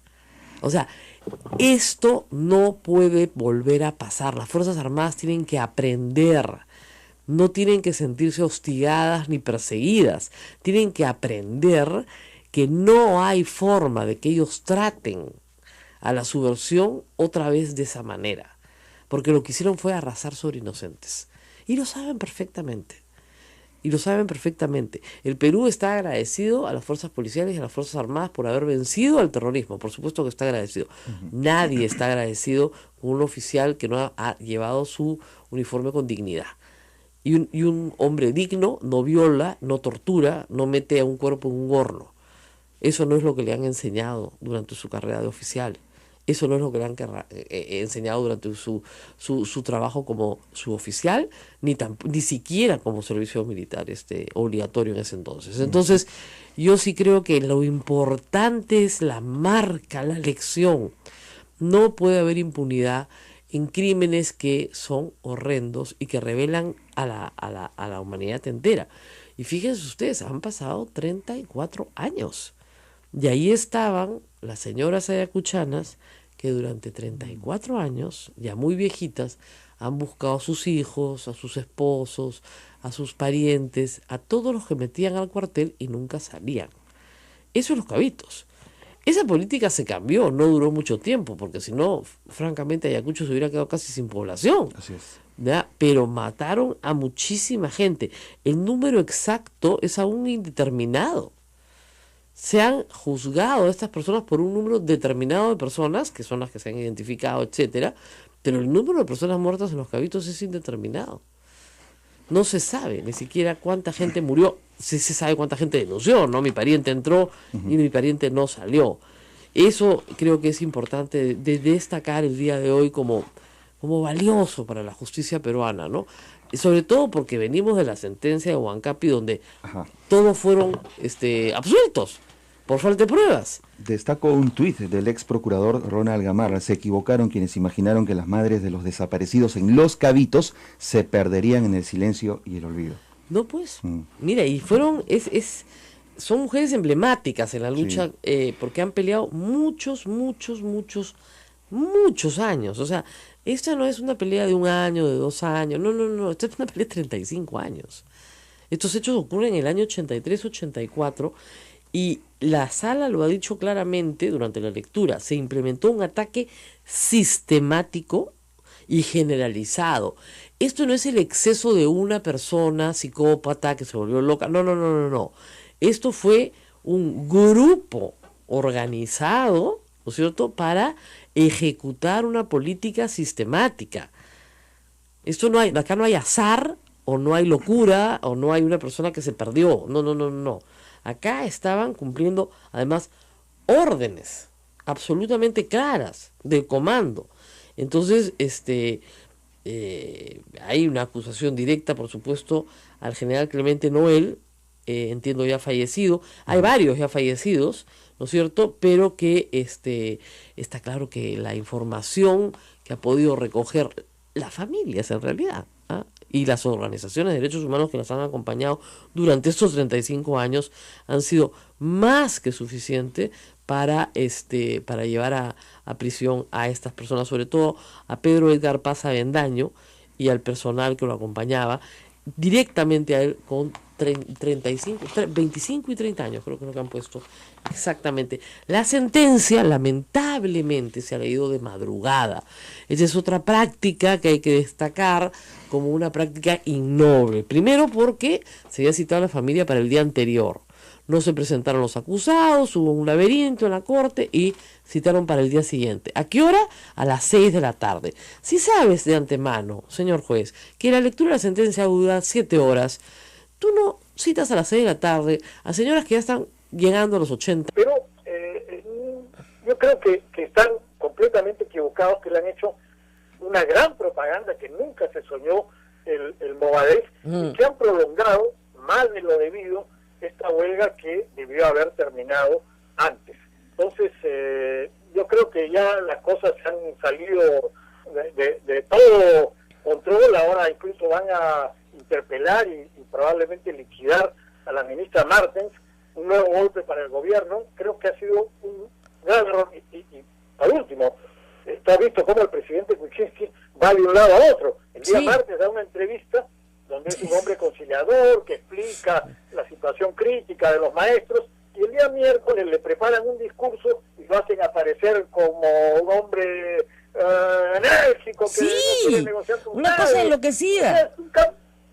Speaker 2: O sea, esto no puede volver a pasar. Las Fuerzas Armadas tienen que aprender. No tienen que sentirse hostigadas ni perseguidas. Tienen que aprender que no hay forma de que ellos traten a la subversión otra vez de esa manera, porque lo que hicieron fue arrasar sobre inocentes, y lo saben perfectamente, El Perú está agradecido a las fuerzas policiales y a las Fuerzas Armadas por haber vencido al terrorismo, por supuesto que está agradecido. Nadie está agradecido con un oficial que no ha llevado su uniforme con dignidad. Y un hombre digno no viola, no tortura, no mete a un cuerpo en un horno. Eso no es lo que le han enseñado durante su carrera de oficial. Eso no es lo que le han enseñado durante su trabajo como suboficial, ni siquiera como servicio militar obligatorio en ese entonces. Entonces, yo sí creo que lo importante es la marca, la lección. No puede haber impunidad en crímenes que son horrendos y que revelan a la humanidad entera. Y fíjense ustedes, han pasado 34 años. Y ahí estaban las señoras ayacuchanas que durante 34 años, ya muy viejitas, han buscado a sus hijos, a sus esposos, a sus parientes, a todos los que metían al cuartel y nunca salían. Eso es Los Cabitos. Esa política se cambió, no duró mucho tiempo, porque si no, francamente, Ayacucho se hubiera quedado casi sin población.
Speaker 1: Así es.
Speaker 2: ¿Ya? Pero mataron a muchísima gente. El número exacto es aún indeterminado. Se han juzgado a estas personas por un número determinado de personas, que son las que se han identificado, etcétera, pero el número de personas muertas en Los Cabitos es indeterminado. No se sabe ni siquiera cuánta gente murió. Sí se sabe cuánta gente denunció, ¿no? Mi pariente entró y mi pariente no salió. Eso creo que es importante de destacar el día de hoy como valioso para la justicia peruana, ¿no? Y sobre todo porque venimos de la sentencia de Huancapi, donde todos fueron absueltos por falta de pruebas.
Speaker 1: Destaco un tuit del ex procurador Ronald Gamarra. Se equivocaron quienes imaginaron que las madres de los desaparecidos en Los Cabitos se perderían en el silencio y el olvido.
Speaker 2: No, pues, mira, y son mujeres emblemáticas en la lucha, porque han peleado muchos años. O sea, esta no es una pelea de 1 año, de 2 años, no, esta es una pelea de 35 años. Estos hechos ocurren en el año 83-84 y la sala lo ha dicho claramente durante la lectura. Se implementó un ataque sistemático y generalizado. Esto no es el exceso de una persona psicópata que se volvió loca. No. Esto fue un grupo organizado, ¿no es cierto?, para ejecutar una política sistemática. Acá no hay azar, o no hay locura, o no hay una persona que se perdió. No. Acá estaban cumpliendo, además, órdenes absolutamente claras del comando. Entonces, hay una acusación directa, por supuesto, al general Clemente Noel, entiendo ya fallecido. Hay varios ya fallecidos, ¿no es cierto? Pero que está claro que la información que ha podido recoger las familias en realidad, y las organizaciones de derechos humanos que nos han acompañado durante estos 35 años han sido más que suficiente para llevar a prisión a estas personas, sobre todo a Pedro Edgar Paz Avendaño y al personal que lo acompañaba, directamente a él con 25 y 30 años, creo que es lo que han puesto exactamente. La sentencia, lamentablemente, se ha leído de madrugada. Esa es otra práctica que hay que destacar como una práctica innoble. Primero porque se había citado a la familia para el día anterior. No se presentaron los acusados, hubo un laberinto en la corte y citaron para el día siguiente. ¿A qué hora? A las 6 de la tarde. Si sabes de antemano, señor juez, que la lectura de la sentencia dura 7 horas, tú no citas a las 6 de la tarde a señoras que ya están llegando a los 80.
Speaker 5: Pero yo creo que están completamente equivocados, que le han hecho una gran propaganda que nunca se soñó el Movadef, y que han prolongado más de lo debido esta huelga que debió haber terminado antes. Entonces, yo creo que ya las cosas se han salido de todo control. Ahora incluso van a interpelar y probablemente liquidar a la ministra Martens, un nuevo golpe para el gobierno. Creo que ha sido un gran error. Y al último, está visto cómo el presidente Kuczynski va de un lado a otro. El día martes da una entrevista donde es un hombre conciliador que explica la situación crítica de los maestros, y el día miércoles le preparan un discurso y lo hacen aparecer como un hombre enérgico que no quiere negociar con
Speaker 2: una cosa enloquecida.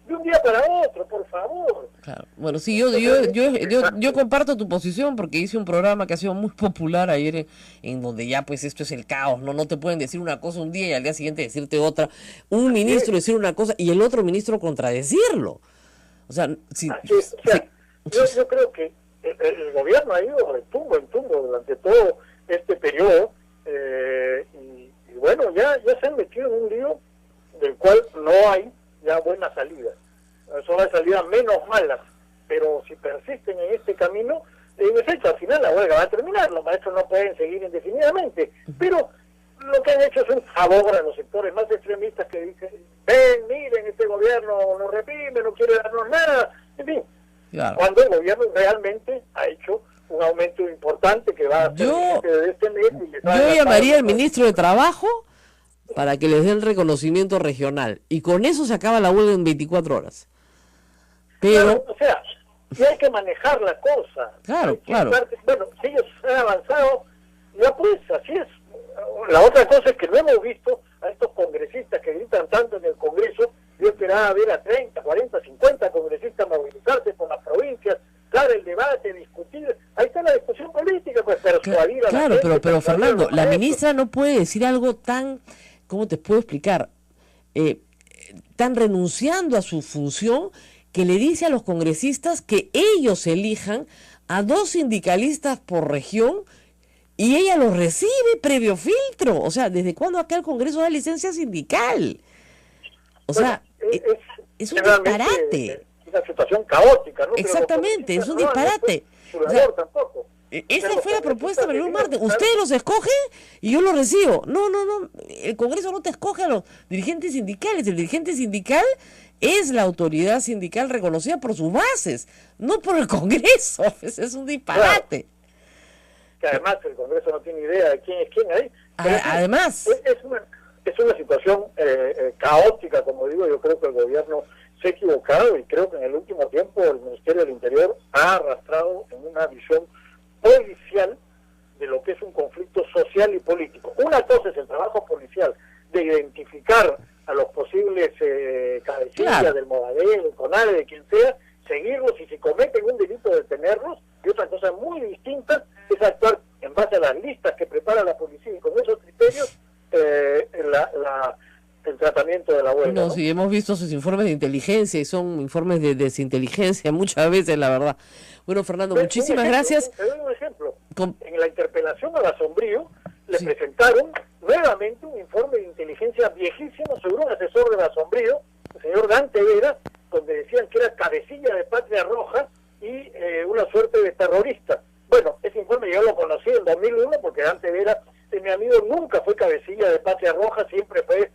Speaker 5: De un día para otro, por favor.
Speaker 2: Claro. Bueno, sí, yo comparto tu posición, porque hice un programa que ha sido muy popular ayer en donde ya pues esto es el caos, no te pueden decir una cosa un día y al día siguiente decirte otra, un ministro decir una cosa y el otro ministro contradecirlo. O sea,
Speaker 5: yo creo que el gobierno ha ido de tumbo en tumbo durante todo este periodo, y bueno, ya se han metido en un lío del cual no hay ya buena salida. Son las salidas menos malas, pero si persisten en este camino, en efecto, al final la huelga va a terminar, los maestros no pueden seguir indefinidamente, pero lo que han hecho es un favor a los sectores más extremistas que dicen, miren, este gobierno nos reprime, no quiere darnos nada, en fin, cuando el gobierno realmente ha hecho un aumento importante que va a ser de este mes.
Speaker 2: Yo llamaría al ministro de Trabajo para que les den reconocimiento regional, y con eso se acaba la huelga en 24 horas. Pero
Speaker 5: o sea, y hay que manejar la cosa.
Speaker 2: Claro.
Speaker 5: Bueno, si ellos han avanzado, ya pues, así es. La otra cosa es que no hemos visto a estos congresistas que gritan tanto en el Congreso. Yo esperaba ver a 30, 40, 50 congresistas movilizarse por las provincias, dar el debate, discutir. Ahí está la discusión política, pues persuadir a la gente.
Speaker 2: Claro, pero Fernando, la ministra no puede decir algo tan, ¿cómo te puedo explicar? Tan renunciando a su función, que le dice a los congresistas que ellos elijan a 2 sindicalistas por región y ella los recibe previo filtro. O sea, ¿desde cuándo acá el Congreso da licencia sindical? O sea, es un disparate.
Speaker 5: Es una situación caótica, ¿no?
Speaker 2: Exactamente, es un disparate.
Speaker 5: Tampoco.
Speaker 2: Esa fue la propuesta de Marilú Martens. Ustedes los escogen y yo los recibo. No. El Congreso no te escoge a los dirigentes sindicales. El dirigente sindical es la autoridad sindical reconocida por sus bases, no por el Congreso. Es un disparate.
Speaker 5: Claro. Que además el Congreso no tiene idea de quién es quién ahí.
Speaker 2: Además.
Speaker 5: Es una situación caótica, como digo. Yo creo que el gobierno se ha equivocado y creo que en el último tiempo el Ministerio del Interior ha arrastrado en una visión policial de lo que es un conflicto social y político. Una cosa es el trabajo policial de identificar a los posibles cabecillas del Movadel, del CONADE, de quien sea, seguirlos y si cometen un delito detenerlos, y otra cosa muy distinta es actuar en base a las listas que prepara la policía y con esos criterios el tratamiento de la huelga.
Speaker 2: No, sí, hemos visto sus informes de inteligencia y son informes de desinteligencia muchas veces, la verdad. Bueno, Fernando, muchísimas gracias.
Speaker 5: Te doy un ejemplo. En la interpelación a Basombrío le presentaron nuevamente un informe de inteligencia viejísimo sobre un asesor de Basombrío, el señor Dante Vera, donde decían que era cabecilla de Patria Roja y una suerte de terrorista. Bueno, ese informe yo lo conocí en 2001 porque Dante Vera, mi amigo, nunca fue cabecilla de Patria Roja, siempre fue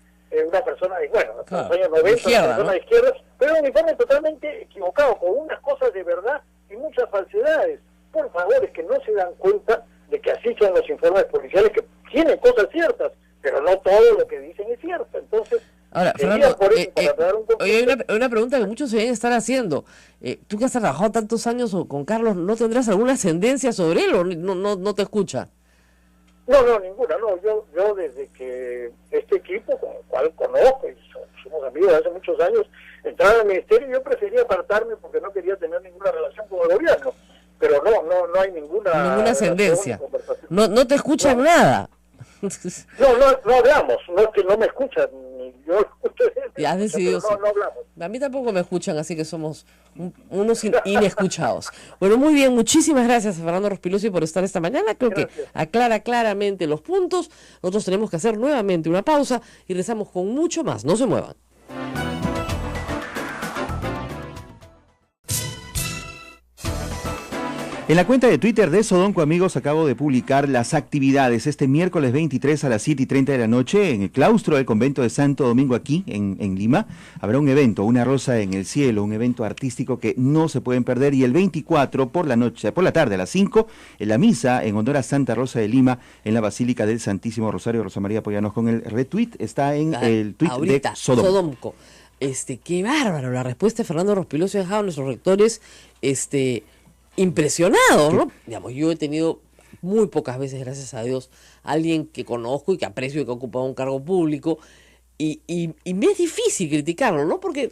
Speaker 5: una persona de, en los años 90,
Speaker 2: izquierda,
Speaker 5: una persona de izquierda, pero un informe totalmente equivocado, con unas cosas de verdad y muchas falsedades. Por favor, es que no se dan cuenta de que así son los informes policiales, que tienen cosas ciertas, pero no todo lo que dicen es cierto. Entonces,
Speaker 2: ahora, Fernando, hay una pregunta que muchos se deben estar haciendo. Tú que has trabajado tantos años con Carlos, ¿no tendrás alguna ascendencia sobre él o no te escucha?
Speaker 5: No, ninguna. No, yo desde que este equipo, con el cual conozco y somos amigos de hace muchos años, entraba al ministerio, yo prefería apartarme porque no quería tener ninguna relación con el gobierno. Pero no hay ninguna
Speaker 2: ascendencia. No te escuchan nada.
Speaker 5: No hablamos, no es que no me escuchan, yo escucho.
Speaker 2: Ya has decidido.
Speaker 5: No hablamos.
Speaker 2: A mí tampoco me escuchan, así que somos unos inescuchados. Bueno, muy bien, muchísimas gracias a Fernando Rospigliosi por estar esta mañana. Creo que aclara claramente los puntos. Nosotros tenemos que hacer nuevamente una pausa y regresamos con mucho más. No se muevan.
Speaker 1: En la cuenta de Twitter de Sodonco, amigos, acabo de publicar las actividades. Este miércoles 23 a las 7:30 de la noche, en el claustro del convento de Santo Domingo, aquí en Lima, habrá un evento, Una Rosa en el Cielo, un evento artístico que no se pueden perder. Y el 24 por la tarde a las 5, en la misa en honor a Santa Rosa de Lima, en la Basílica del Santísimo Rosario. Rosa María, apóyanos con el retweet, está en el tweet de Sodonco.
Speaker 2: Qué bárbaro la respuesta de Fernando Rospigliosi. Ha dejado a nuestros rectores, impresionado, ¿no? Digamos, yo he tenido muy pocas veces, gracias a Dios, alguien que conozco y que aprecio y que ha ocupado un cargo público y me es difícil criticarlo, ¿no? Porque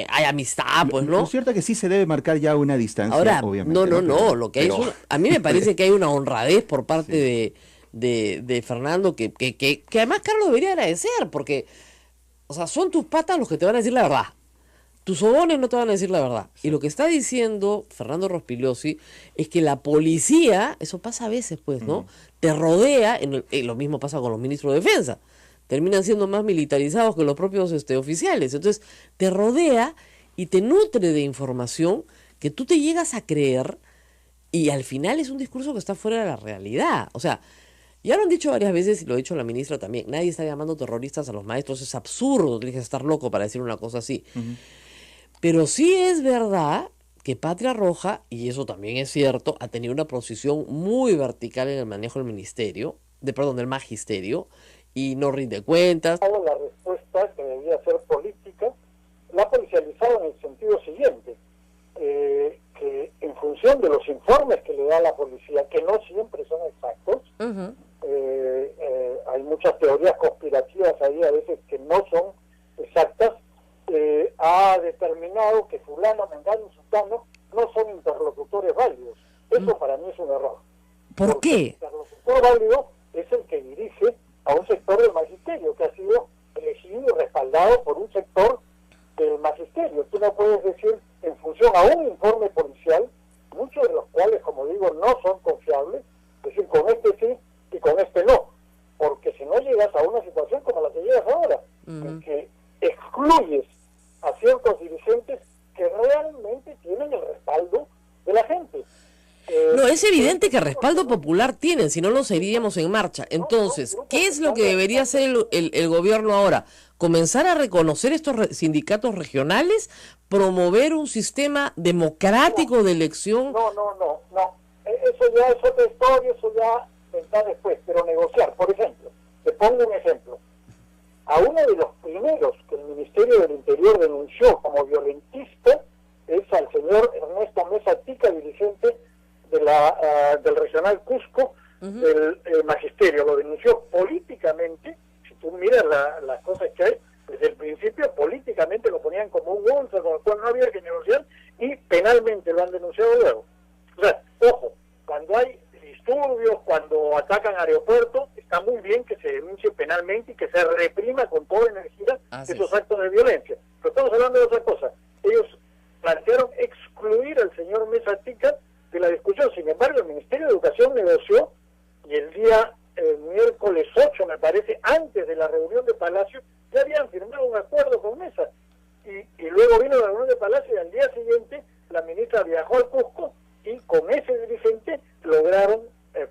Speaker 2: hay amistad, pues, ¿no?
Speaker 1: Lo cierto es que sí se debe marcar ya una distancia,
Speaker 2: ahora,
Speaker 1: obviamente.
Speaker 2: No, lo que hay a mí me parece que hay una honradez por parte de Fernando que además Carlos debería agradecer, porque, o sea, son tus patas los que te van a decir la verdad. Tus sobones no te van a decir la verdad. Y lo que está diciendo Fernando Rospigliosi es que la policía, eso pasa a veces, pues, ¿no? Te rodea, lo mismo pasa con los ministros de defensa. Terminan siendo más militarizados que los propios oficiales. Entonces, te rodea y te nutre de información que tú te llegas a creer y al final es un discurso que está fuera de la realidad. O sea, ya lo han dicho varias veces y lo ha dicho la ministra también. Nadie está llamando terroristas a los maestros. Es absurdo, tienes que estar loco para decir una cosa así. Pero sí es verdad que Patria Roja, y eso también es cierto, ha tenido una posición muy vertical en el manejo del del magisterio, y no rinde cuentas.
Speaker 5: La respuesta, que debía ser política, la ha policializado en el sentido siguiente, que en función de los informes que le da la policía, que no siempre son exactos, hay muchas teorías conspirativas ahí a veces que no son exactas, ha determinado que fulano, mengano y sultano no son interlocutores válidos. Eso para mí es un error.
Speaker 2: ¿Por qué?
Speaker 5: El interlocutor válido es el que dirige a un sector del magisterio, que ha sido elegido y respaldado por un sector del magisterio. Tú no puedes decir, en función a un informe policial, muchos de los cuales, como digo, no son confiables, decir, con este sí y con este no. Porque si no llegas a una situación como la que llegas ahora, en que excluyes a ciertos dirigentes que realmente tienen el respaldo de la gente.
Speaker 2: No, es evidente que respaldo popular tienen, si no, no seguiríamos en marcha. Entonces, ¿qué es lo que debería hacer el gobierno ahora? comenzar a reconocer estos sindicatos regionales, promover un sistema democrático de elección.
Speaker 5: No. Eso ya es otra historia, eso ya vendrá después, pero negociar. Por ejemplo, te pongo un ejemplo. A uno de los primeros que el Ministerio del Interior denunció como violentista es al señor Ernesto Mesa Tica, dirigente de del Regional Cusco, del Magisterio. Lo denunció políticamente. Si tú miras las cosas que hay, desde el principio políticamente lo ponían como un monstruo con el cual no había que negociar, y penalmente lo han denunciado luego. O sea, ojo, cuando hay disturbios, cuando atacan aeropuertos, está muy bien que se denuncie penalmente y que se reprima con toda energía esos actos de violencia. Pero estamos hablando de otra cosa. Ellos plantearon excluir al señor Mesa Tica de la discusión. Sin embargo, el Ministerio de Educación negoció, y el miércoles 8, me parece, antes de la reunión de Palacio, ya habían firmado un acuerdo con Mesa. Y luego vino la reunión de Palacio, y al día siguiente la ministra viajó al Cusco, y con ese dirigente lograron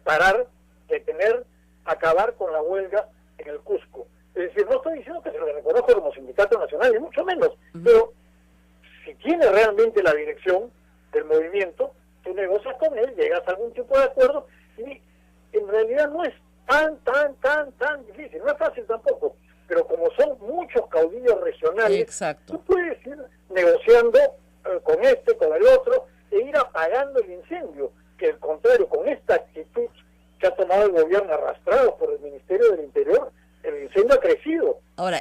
Speaker 5: parar, detener, acabar con la huelga en el Cusco. Es decir, no estoy diciendo que se lo reconozca como sindicato nacional, ni mucho menos, pero si tiene realmente la dirección del movimiento, tú negocias con él, llegas a algún tipo de acuerdo, y en realidad no es tan difícil, no es fácil tampoco, pero como son muchos caudillos regionales,
Speaker 2: exacto,
Speaker 5: tú puedes ir negociando con este, con el otro, e ir apagando el incendio, que al contrario, con esta actitud que ha tomado el gobierno arrastrado por el Ministerio del Interior, el incendio ha crecido.
Speaker 2: Ahora,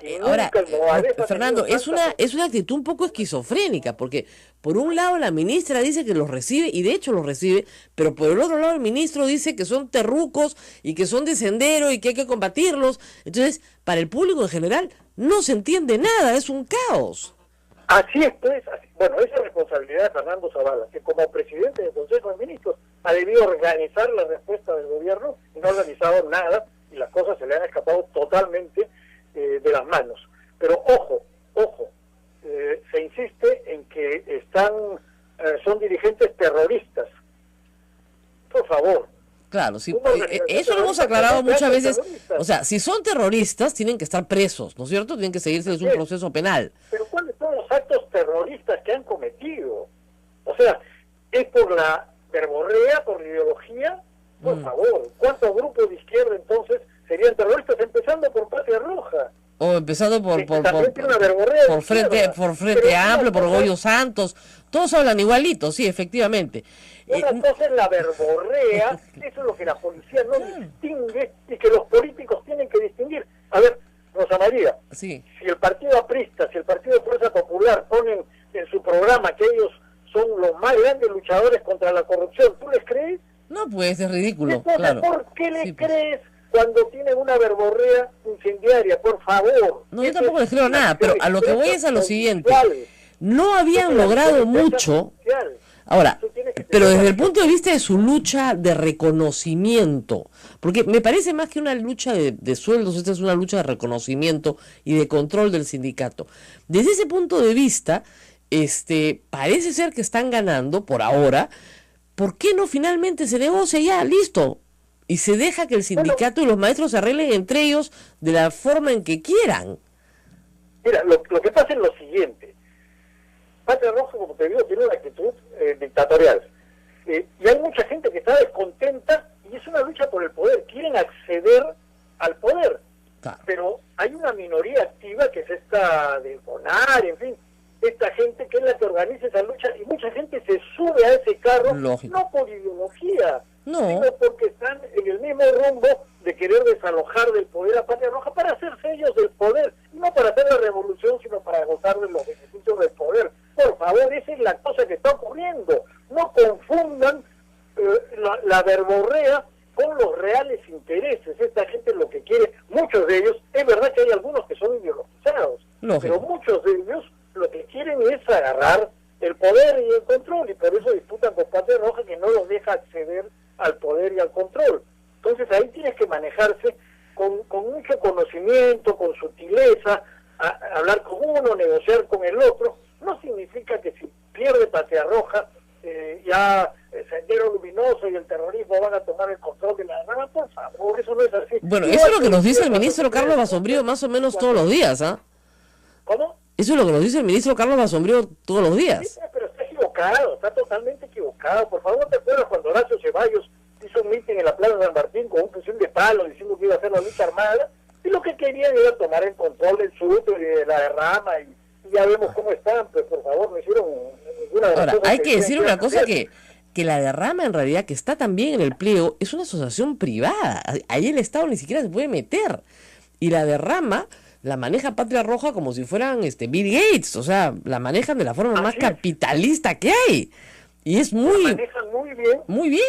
Speaker 5: Fernando,
Speaker 2: es una actitud un poco esquizofrénica, porque por un lado la ministra dice que los recibe, y de hecho los recibe, pero por el otro lado el ministro dice que son terrucos y que son de sendero y que hay que combatirlos. Entonces, para el público en general no se entiende nada, es un caos.
Speaker 5: Así es, pues. Bueno, esa es responsabilidad de Fernando Zavala, que como presidente del Consejo de Ministros ha debido organizar la respuesta del gobierno y no ha organizado nada, y las cosas se le han escapado totalmente de las manos. Pero ojo, se insiste en que son dirigentes terroristas. Por favor.
Speaker 2: Claro, sí, eso lo hemos aclarado muchas veces. O sea, si son terroristas, tienen que estar presos, ¿no es cierto? Tienen que seguirse un proceso penal.
Speaker 5: Pero ¿cuáles son los actos terroristas que han cometido? O sea, ¿es por la verborrea, por la ideología? Por favor, ¿cuántos grupos de izquierda entonces serían terroristas? Empezando por Patria Roja.
Speaker 2: O empezando por Frente Amplio, por Goyo Santos. Todos hablan igualito, sí, efectivamente.
Speaker 5: Una cosa es la verborrea, eso es lo que la policía no distingue y que los políticos tienen que distinguir. A ver, Rosa María,
Speaker 2: sí,
Speaker 5: si el partido aprista, si el partido de Fuerza Popular ponen en su programa que ellos son los más grandes luchadores contra la corrupción, ¿tú les crees?
Speaker 2: No, pues es ridículo.
Speaker 5: Entonces,
Speaker 2: claro.
Speaker 5: ¿por qué les crees cuando tienen una verborrea incendiaria? Por favor.
Speaker 2: No, yo tampoco les creo nada, pero a lo que voy es a lo siguiente. No habían logrado mucho. Ahora, pero desde el punto de vista de su lucha de reconocimiento, porque me parece más que una lucha de sueldos, esta es una lucha de reconocimiento y de control del sindicato. Desde ese punto de vista, parece ser que están ganando por ahora. ¿Por qué no finalmente se negocia ya? Listo. Y se deja que el sindicato y los maestros se arreglen entre ellos de la forma en que quieran.
Speaker 5: Mira, lo que pasa es lo siguiente. Patria Roja, como te digo, tiene una actitud dictatorial. Y hay mucha gente que está descontenta y es una lucha por el poder. Quieren acceder al poder.
Speaker 2: Claro.
Speaker 5: Pero hay una minoría activa que es esta del CONAR, en fin, esta gente que es la que organiza esa lucha, y mucha gente se sube a ese carro,
Speaker 2: lógico,
Speaker 5: no por ideología,
Speaker 2: no,
Speaker 5: sino porque están en el mismo rumbo de querer desalojar del poder a Patria Roja para hacerse ellos del poder, no para hacer la revolución, sino para gozar de los beneficios del poder. Por favor, esa es la cosa que está ocurriendo. No confundan la verborrea con los reales intereses. Esta gente lo que quiere, muchos de ellos, es verdad que hay algunos que son ideologizados, pero muchos de ellos lo que quieren es agarrar el poder y el control, y por eso disputan con Patria Roja, que no los deja acceder al poder y al control. Entonces ahí tienes que manejarse con mucho conocimiento, con sutileza, hablar con uno, negociar con el otro. No significa que si pierde Patria Roja, ya el Sendero Luminoso y el terrorismo van a tomar el control de la Por favor, eso no es así.
Speaker 2: Bueno, eso es lo que nos dice el ministro Carlos Basombrío más o menos todos los días, ¿ah?
Speaker 5: ¿Cómo?
Speaker 2: Eso es lo que nos dice el ministro Carlos Basombrío todos los días.
Speaker 5: Sí, pero está equivocado, está totalmente equivocado. Por favor, ¿te acuerdas cuando Horacio Ceballos hizo un meeting en la Plaza San Martín con un fusil de palo diciendo que iba a hacer la lucha armada? Y lo que querían era tomar el control del sur y de la derrama, y ya vemos cómo están. Pues por favor, no hicieron ninguna de las
Speaker 2: Ahora,
Speaker 5: cosas
Speaker 2: hay que decir una cosa
Speaker 5: hacer.
Speaker 2: que la derrama en realidad, que está también en el pliego, es una asociación privada. Ahí el Estado ni siquiera se puede meter. Y la derrama la maneja Patria Roja como si fueran Bill Gates, o sea, la manejan de la forma más capitalista que hay. Y es muy...
Speaker 5: La manejan muy bien,
Speaker 2: muy bien.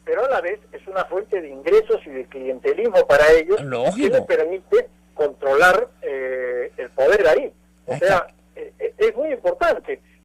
Speaker 5: Pero a la vez es una fuente de ingresos y de clientelismo para ellos.
Speaker 2: Lógico.
Speaker 5: Que les permite controlar el poder ahí.